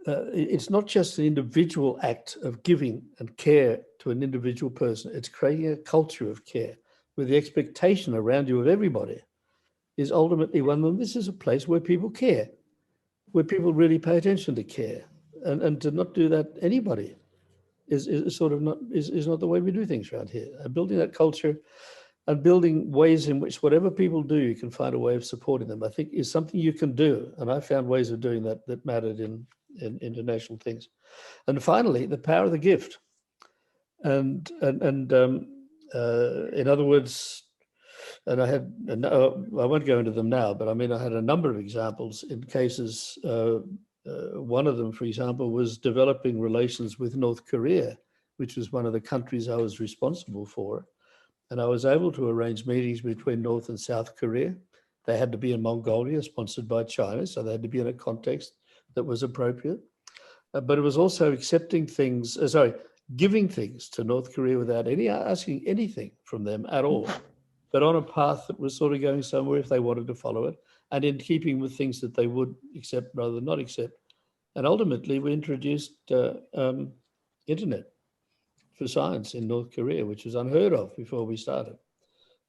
it's not just an individual act of giving and care to an individual person, it's creating a culture of care where the expectation around you of everybody is ultimately one of them. This is a place where people care, where people really pay attention to care, and to not do that anybody is sort of not is not the way we do things around here. Building that culture and building ways in which whatever people do, you can find a way of supporting them, I think is something you can do. And I found ways of doing that that mattered in international things. And finally, the power of the gift. And in other words, and I won't go into them now, but I mean, I had a number of examples in cases. One of them, for example, was developing relations with North Korea, which was one of the countries I was responsible for. And I was able to arrange meetings between North and South Korea. They had to be in Mongolia, sponsored by China, so they had to be in a context that was appropriate. But it was also accepting things, giving things to North Korea without asking anything from them at all, but on a path that was sort of going somewhere if they wanted to follow it, and in keeping with things that they would accept rather than not accept. And ultimately, we introduced internet for science in North Korea, which was unheard of before we started,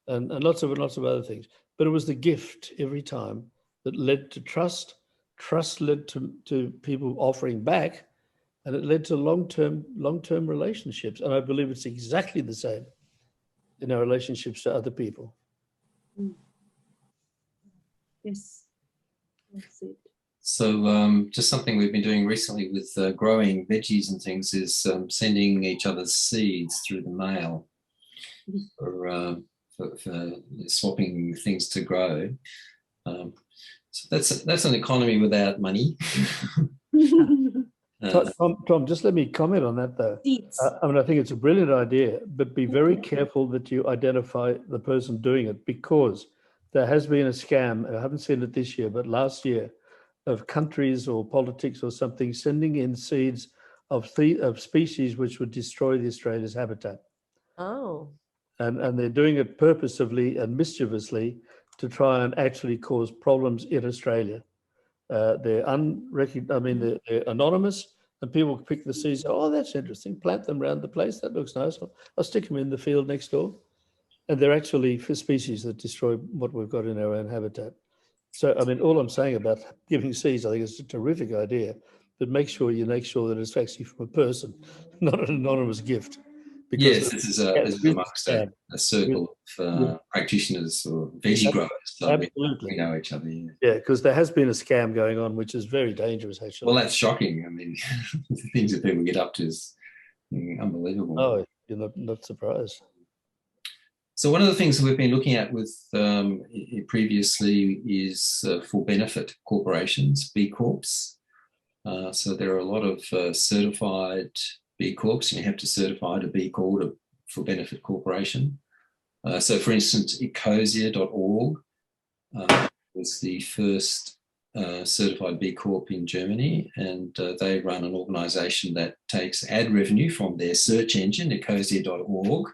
and lots of other things. But it was the gift every time that led to trust. Trust led to people offering back, and it led to long-term relationships. And I believe it's exactly the same in our relationships to other people. Yes, that's it. So just something we've been doing recently with growing veggies and things is sending each other's seeds through the mail for swapping things to grow. So that's an economy without money. Tom, just let me comment on that though. I mean, I think it's a brilliant idea, but be very careful that you identify the person doing it, because there has been a scam, I haven't seen it this year, but last year, of countries or politics or something sending in seeds of species which would destroy the Australia's habitat. Oh. And they're doing it purposively and mischievously to try and actually cause problems in Australia. They're anonymous, and people pick the seeds. Oh, that's interesting. Plant them around the place. That looks nice. I'll stick them in the field next door. And they're actually for species that destroy what we've got in our own habitat. So, I mean, all I'm saying about giving seeds, I think it's a terrific idea, but make sure that it's actually from a person, not an anonymous gift. Because yes, this is amongst a circle of practitioners or veggie growers. So absolutely. We know each other. Yeah, because there has been a scam going on, which is very dangerous, actually. Well, that's shocking. I mean, the things that people get up to is unbelievable. Oh, you're not surprised. So one of the things that we've been looking at with previously is for benefit corporations, BCorps. So there are a lot of certified BCorps, and you have to certify to B Corp for benefit corporation. So for instance, ecosia.org was the first certified B Corp in Germany, and they run an organization that takes ad revenue from their search engine, ecosia.org,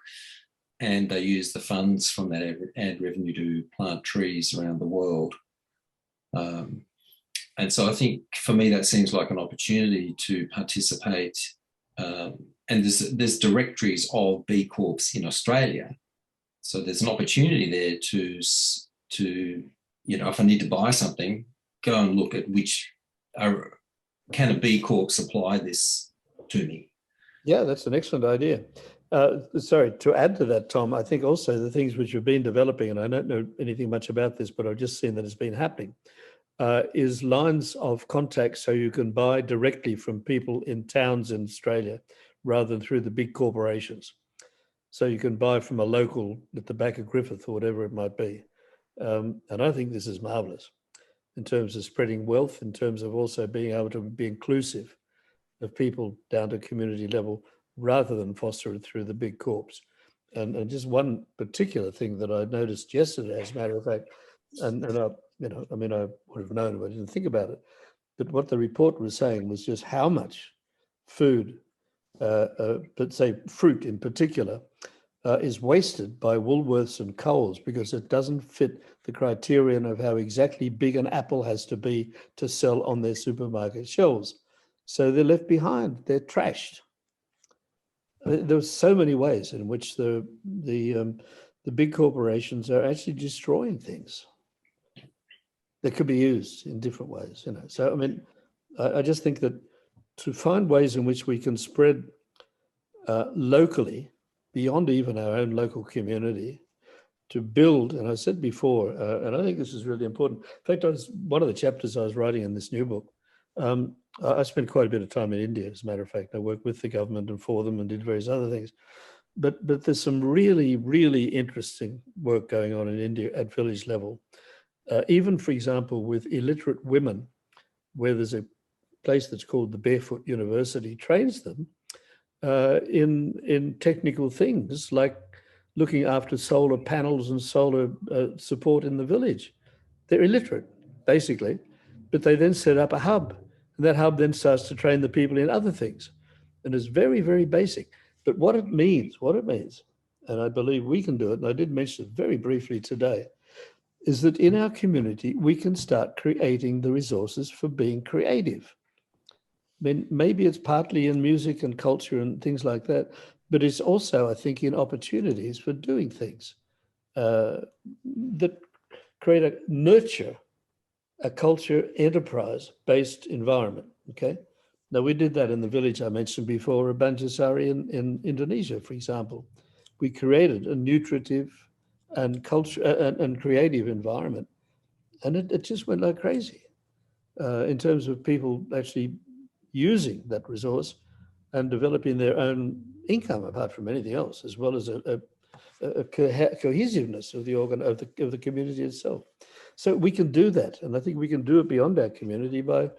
and they use the funds from that ad revenue to plant trees around the world. And so I think for me, that seems like an opportunity to participate. And there's directories of B Corps in Australia. So there's an opportunity there to if I need to buy something, go and look at can a B Corp supply this to me? Yeah, that's an excellent idea. Sorry, to add to that, Tom, I think also the things which you've been developing, and I don't know anything much about this, but I've just seen that it's been happening, is lines of contact so you can buy directly from people in towns in Australia rather than through the big corporations. So you can buy from a local at the back of Griffith or whatever it might be. And I think this is marvelous in terms of spreading wealth, in terms of also being able to be inclusive of people down to community level rather than foster it through the big corps. And just one particular thing that I noticed yesterday, as a matter of fact, and I would have known if I didn't think about it, but what the report was saying was just how much food but say fruit in particular, is wasted by Woolworths and Coles because it doesn't fit the criterion of how exactly big an apple has to be to sell on their supermarket shelves. So they're left behind, they're trashed. There's so many ways in which the big corporations are actually destroying things that could be used in different ways, you know. So, I mean, I just think that to find ways in which we can spread locally, beyond even our own local community, to build, and I said before, and I think this is really important. In fact, one of the chapters I was writing in this new book, I spent quite a bit of time in India, as a matter of fact. I worked with the government and for them and did various other things. But there's some really, really interesting work going on in India at village level. Even, for example, with illiterate women, where there's a place that's called the Barefoot University, trains them in technical things like looking after solar panels and solar support in the village. They're illiterate, basically, but they then set up a hub. And that hub then starts to train the people in other things. And it's very, very basic. But what it means, and I believe we can do it, and I did mention it very briefly today, is that in our community, we can start creating the resources for being creative. I mean, maybe it's partly in music and culture and things like that, but it's also, I think, in opportunities for doing things that nurture a culture enterprise-based environment, okay? Now, we did that in the village I mentioned before, Banjarsari in Indonesia, for example. We created a nutritive and creative environment, and it just went like crazy in terms of people actually using that resource and developing their own income apart from anything else, as well as a cohesiveness of the community itself. So we can do that, and I think we can do it beyond our community by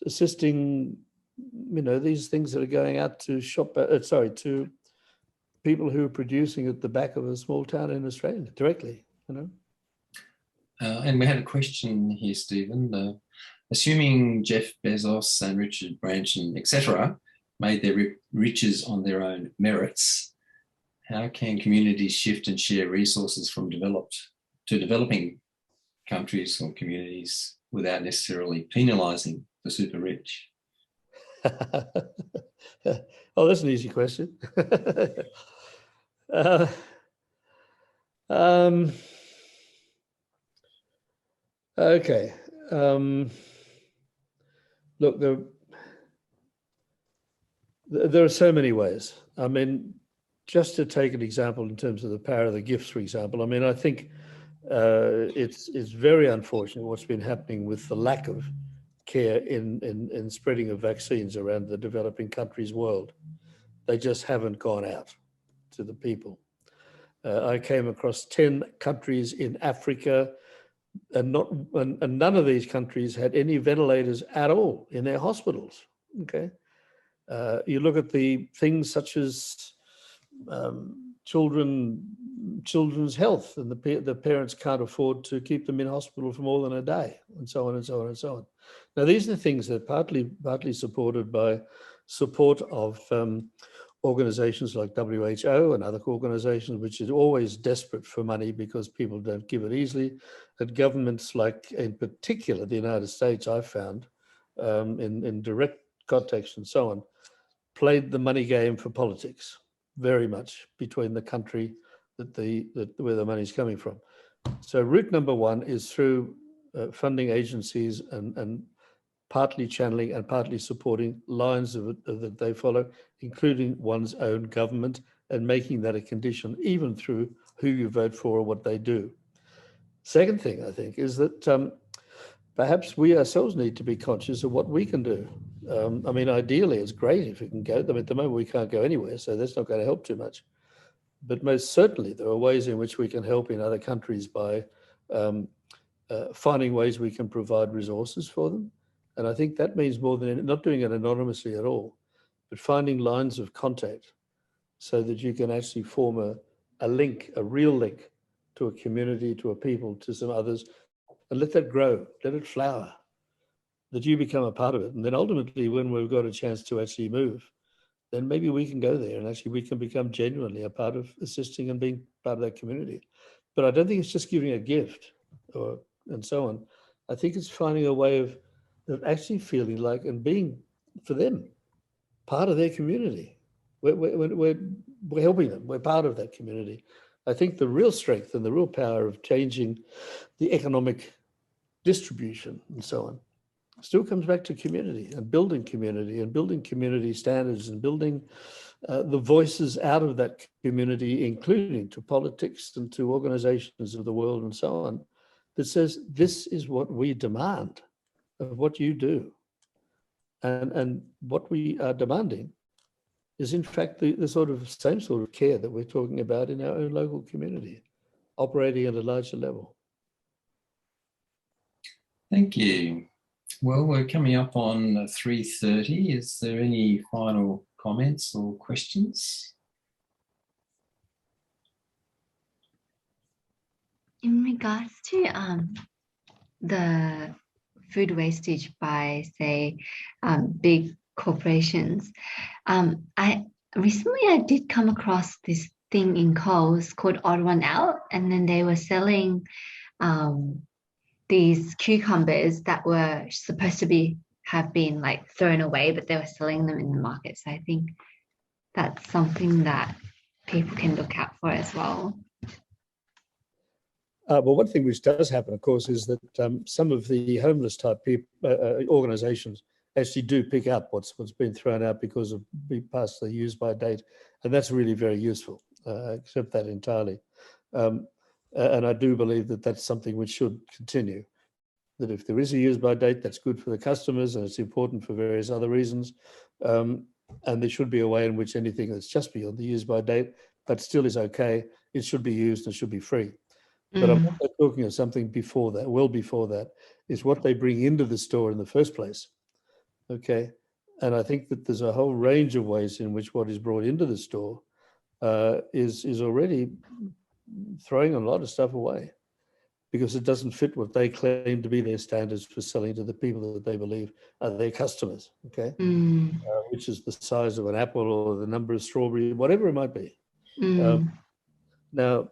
assisting, you know, these things that are going out to to people who are producing at the back of a small town in Australia directly, you know. And we had a question here, Stephen. Assuming Jeff Bezos and Richard Branson, etc., made their riches on their own merits, how can communities shift and share resources from developed to developing countries or communities without necessarily penalising the super rich? Oh, that's an easy question. Okay. Look, there are so many ways. I mean, just to take an example in terms of the power of the gifts, for example, I mean, I think it's very unfortunate what's been happening with the lack of care in spreading of vaccines around the developing countries' world. They just haven't gone out to the people. I came across 10 countries in Africa, and none of these countries had any ventilators at all in their hospitals. Okay, you look at the things such as children's health, and the parents can't afford to keep them in hospital for more than a day, and so on and so on and so on. Now, these are things that are partly supported by support of organizations like WHO and other organizations, which is always desperate for money because people don't give it easily. And governments like, in particular, the United States, I've found, in direct context and so on, played the money game for politics very much between the country where the money's coming from. So route number one is through funding agencies and partly channeling and partly supporting lines that they follow, including one's own government, and making that a condition even through who you vote for or what they do. Second thing, I think, is that perhaps we ourselves need to be conscious of what we can do. I mean, ideally, it's great if we can go. I mean, at the moment, we can't go anywhere, so that's not going to help too much. But most certainly, there are ways in which we can help in other countries by finding ways we can provide resources for them. And I think that means more than not doing it anonymously at all, but finding lines of contact so that you can actually form a link, a real link to a community, to a people, to some others, and let that grow, let it flower, that you become a part of it. And then ultimately, when we've got a chance to actually move, then maybe we can go there and actually we can become genuinely a part of assisting and being part of that community. But I don't think it's just giving a gift and so on. I think it's finding a way of actually feeling like and being, for them, part of their community. We're helping them. We're part of that community. I think the real strength and the real power of changing the economic distribution and so on still comes back to community and building community standards and building the voices out of that community, including to politics and to organizations of the world and so on, that says, this is what we demand of what you do. And what we are demanding is in fact the sort of same sort of care that we're talking about in our own local community, operating at a larger level. Thank you. Well, we're coming up on 3:30. Is there any final comments or questions? In regards to the food wastage by, say, big corporations, I did come across this thing in Coles called Odd One Out, and then they were selling these cucumbers that were supposed to have been like thrown away, but they were selling them in the market. So I think that's something that people can look out for as well. Well, one thing which does happen, of course, is that some of the homeless type organizations actually do pick up what's been thrown out because of being past the use by date. And that's really very useful. I accept that entirely. And I do believe that that's something which should continue. That if there is a use by date, that's good for the customers and it's important for various other reasons. And there should be a way in which anything that's just beyond the use by date, but still is okay, it should be used and should be free. But I'm also talking of something before that, well before that, is what they bring into the store in the first place. Okay. And I think that there's a whole range of ways in which what is brought into the store is already throwing a lot of stuff away because it doesn't fit what they claim to be their standards for selling to the people that they believe are their customers. Okay. Which is the size of an apple or the number of strawberries, whatever it might be. Now,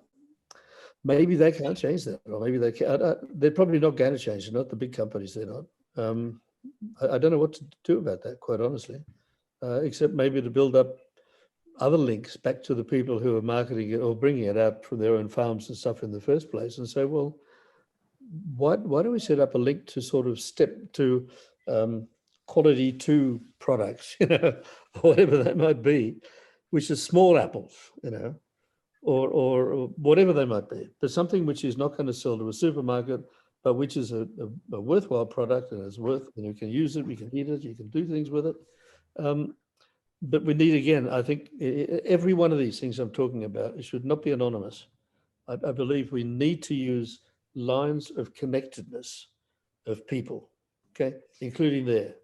maybe they can't change that, or maybe they can't. They're probably not going to change it, not the big companies, they're not. I don't know what to do about that, quite honestly, except maybe to build up other links back to the people who are marketing it or bringing it out from their own farms and stuff in the first place and say, well, why don't we set up a link to sort of step to quality 2 products, you know, whatever that might be, which is small apples, you know, or whatever they might be. There's something which is not going to sell to a supermarket, but which is a worthwhile product and it's worth, you know, you can use it, you can eat it, you can do things with it. But we need, again, I think every one of these things I'm talking about, it should not be anonymous. I believe we need to use lines of connectedness of people, okay, including there.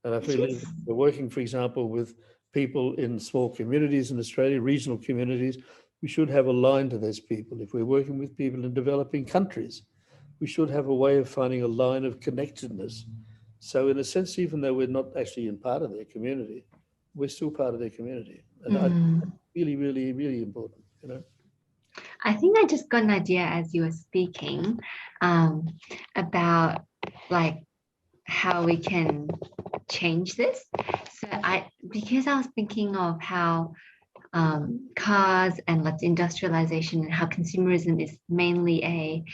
And I feel we're working, for example, with people in small communities in Australia, regional communities. We should have a line to those people. If we're working with people in developing countries, we should have a way of finding a line of connectedness. So in a sense, even though we're not actually in part of their community, we're still part of their community. And I think that's really, really, really important, you know. I think I just got an idea as you were speaking about like how we can change this. So because I was thinking of how cars and like industrialization and how consumerism is mainly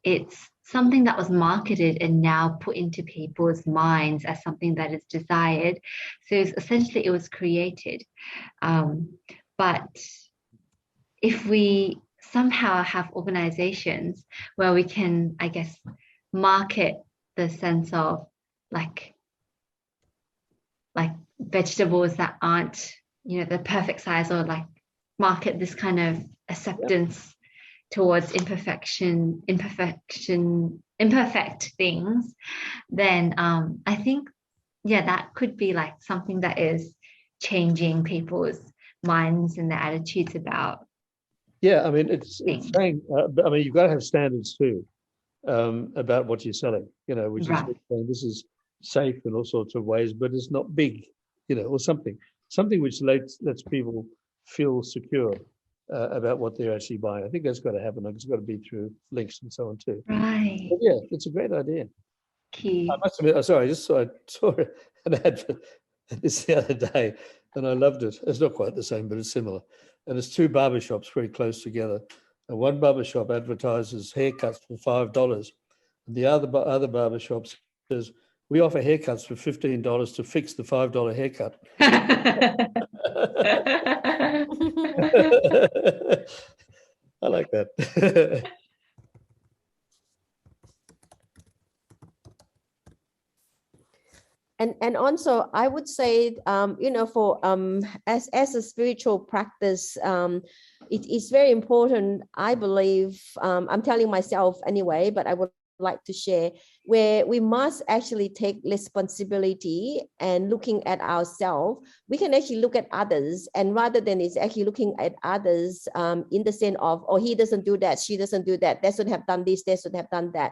it's something that was marketed and now put into people's minds as something that is desired. So essentially it was created. But if we somehow have organizations where we can, I guess, market the sense of like vegetables that aren't, you know, the perfect size, or like market this kind of acceptance towards imperfect things, then I think, yeah, that could be like something that is changing people's minds and their attitudes about. Yeah, I mean, it's saying, I mean, you've got to have standards too about what you're selling, you know, which is saying this is safe in all sorts of ways, but it's not big, you know, or something. something which lets people feel secure about what they're actually buying. I think that's got to happen. It's got to be through links and so on too. Right. But yeah, it's a great idea. Key. I must admit, sorry, I just saw an advert this the other day, and I loved it. It's not quite the same, but it's similar. And it's two barbershops very close together. And one barbershop advertises haircuts for $5, and the other barbershop says, "We offer haircuts for $15 to fix the $5 haircut." I like that. And also, I would say, you know, for as a spiritual practice, it is very important. I believe, I'm telling myself anyway, but I would like to share, where we must actually take responsibility and looking at ourselves. We can actually look at others, and rather than it's actually looking at others in the sense of, oh, he doesn't do that, she doesn't do that, they should have done this, they should have done that.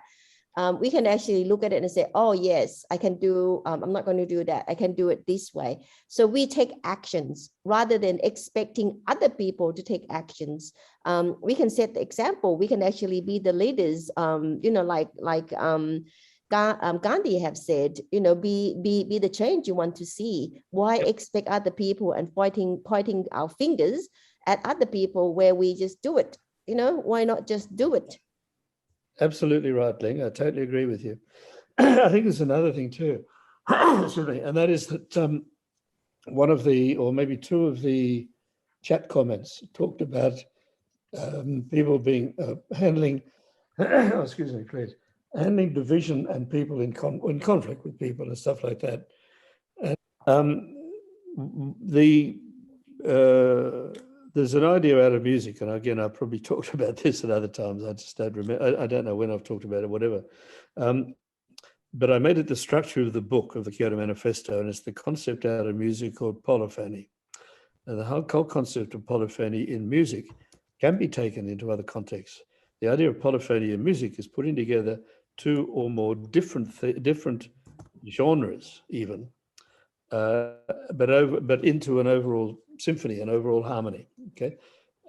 We can actually look at it and say, oh, yes, I can do, I'm not going to do that. I can do it this way. So we take actions rather than expecting other people to take actions. We can set the example. We can actually be the leaders, you know, like Gandhi have said, you know, be the change you want to see. Why expect other people and pointing our fingers at other people where we just do it? You know, why not just do it? Absolutely right, Ling. I totally agree with you. I think there's another thing too, excuse me, and that is that one of the, or maybe two of the chat comments talked about people being handling, oh, excuse me, please, handling division and people in conflict with people and stuff like that. And there's an idea out of music, and again, I've probably talked about this at other times. I just don't remember. I don't know when I've talked about it, whatever. But I made it the structure of the book of the Kyoto Manifesto, and it's the concept out of music called polyphony. And the whole concept of polyphony in music can be taken into other contexts. The idea of polyphony in music is putting together two or more different genres, even, but into an overall symphony, an overall harmony. Okay,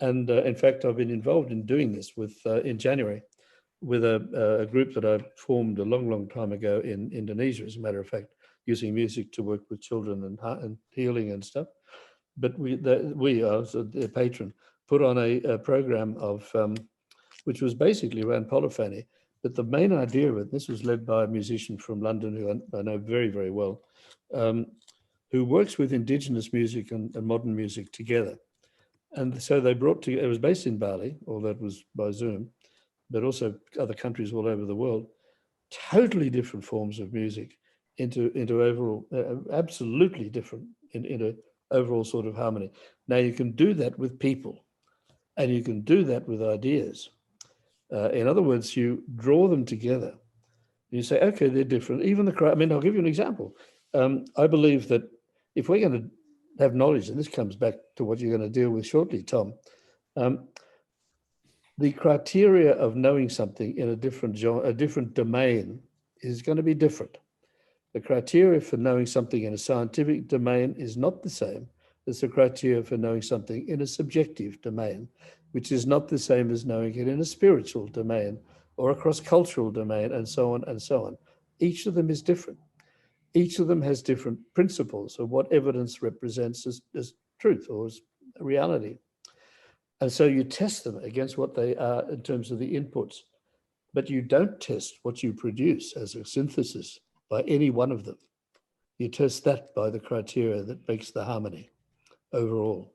and in fact, I've been involved in doing this with in January with a group that I formed a long time ago in Indonesia, as a matter of fact, using music to work with children and healing and stuff. But we, as a patron, put on a program of which was basically around polyphony. But the main idea of it, this was led by a musician from London who I know very, very well, who works with indigenous music and modern music together. And so they brought together, it was based in Bali, although it was by Zoom, but also other countries all over the world, totally different forms of music into overall, absolutely different into overall sort of harmony. Now you can do that with people, and you can do that with ideas. In other words, you draw them together. You say, okay, they're different. Even the crowd, I mean, I'll give you an example. I believe that if we're going to have knowledge, and this comes back to what you're going to deal with shortly, Tom, the criteria of knowing something in a different domain is going to be different. The criteria for knowing something in a scientific domain is not the same as the criteria for knowing something in a subjective domain, which is not the same as knowing it in a spiritual domain or a cross-cultural domain, and so on and so on. Each of them is different. Each of them has different principles of what evidence represents as truth or as reality. And so you test them against what they are in terms of the inputs, but you don't test what you produce as a synthesis by any one of them. You test that by the criteria that makes the harmony overall.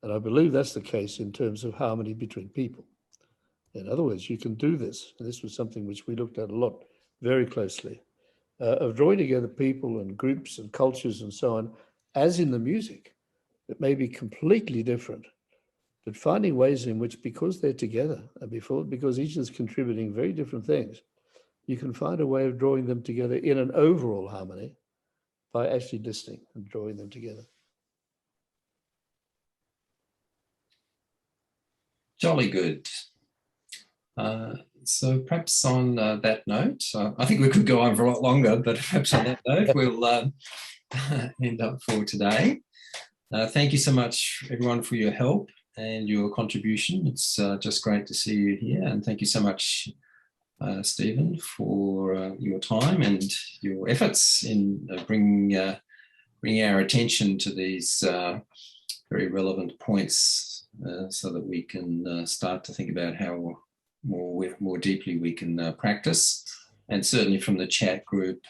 And I believe that's the case in terms of harmony between people. In other words, you can do this. And this was something which we looked at a lot, very closely, of drawing together people and groups and cultures and so on, as in the music, that may be completely different, but finding ways in which, because they're together and because each is contributing very different things, you can find a way of drawing them together in an overall harmony by actually listening and drawing them together. Jolly good. So perhaps on that note, I think we could go on for a lot longer, but perhaps on that note, we'll end up for today. Thank you so much, everyone, for your help and your contribution. It's just great to see you here. And thank you so much, Stephen, for your time and your efforts in bringing our attention to these very relevant points so that we can start to think about how more deeply we can practice. And certainly from the chat group,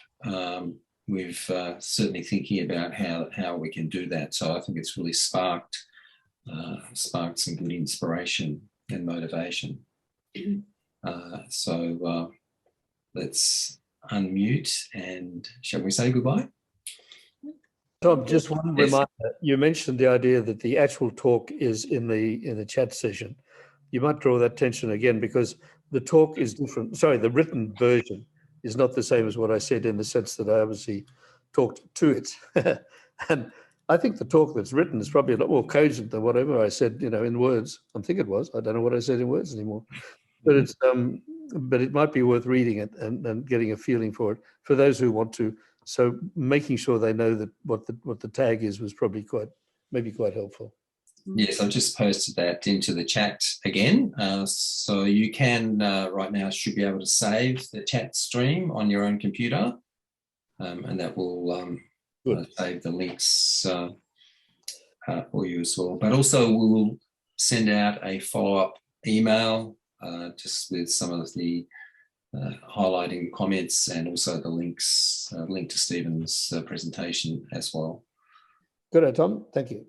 we've certainly thinking about how we can do that. So I think it's really sparked some good inspiration and motivation. So let's unmute and shall we say goodbye? Tom, just one reminder. You mentioned the idea that the actual talk is in the chat session. You might draw that attention again because the talk is different. Sorry, the written version is not the same as what I said in the sense that I obviously talked to it. And I think the talk that's written is probably a lot more cogent than whatever I said, in words. I think it was. I don't know what I said in words anymore. But it's but it might be worth reading it and getting a feeling for it for those who want to. So making sure they know that what the tag is was probably maybe quite helpful. Yes, I've just posted that into the chat again. So you can right now should be able to save the chat stream on your own computer, and that will save the links for you as well. But also we will send out a follow-up email just with some of the highlighting comments and also the links, link to Stephen's presentation as well. Good, Tom. Thank you.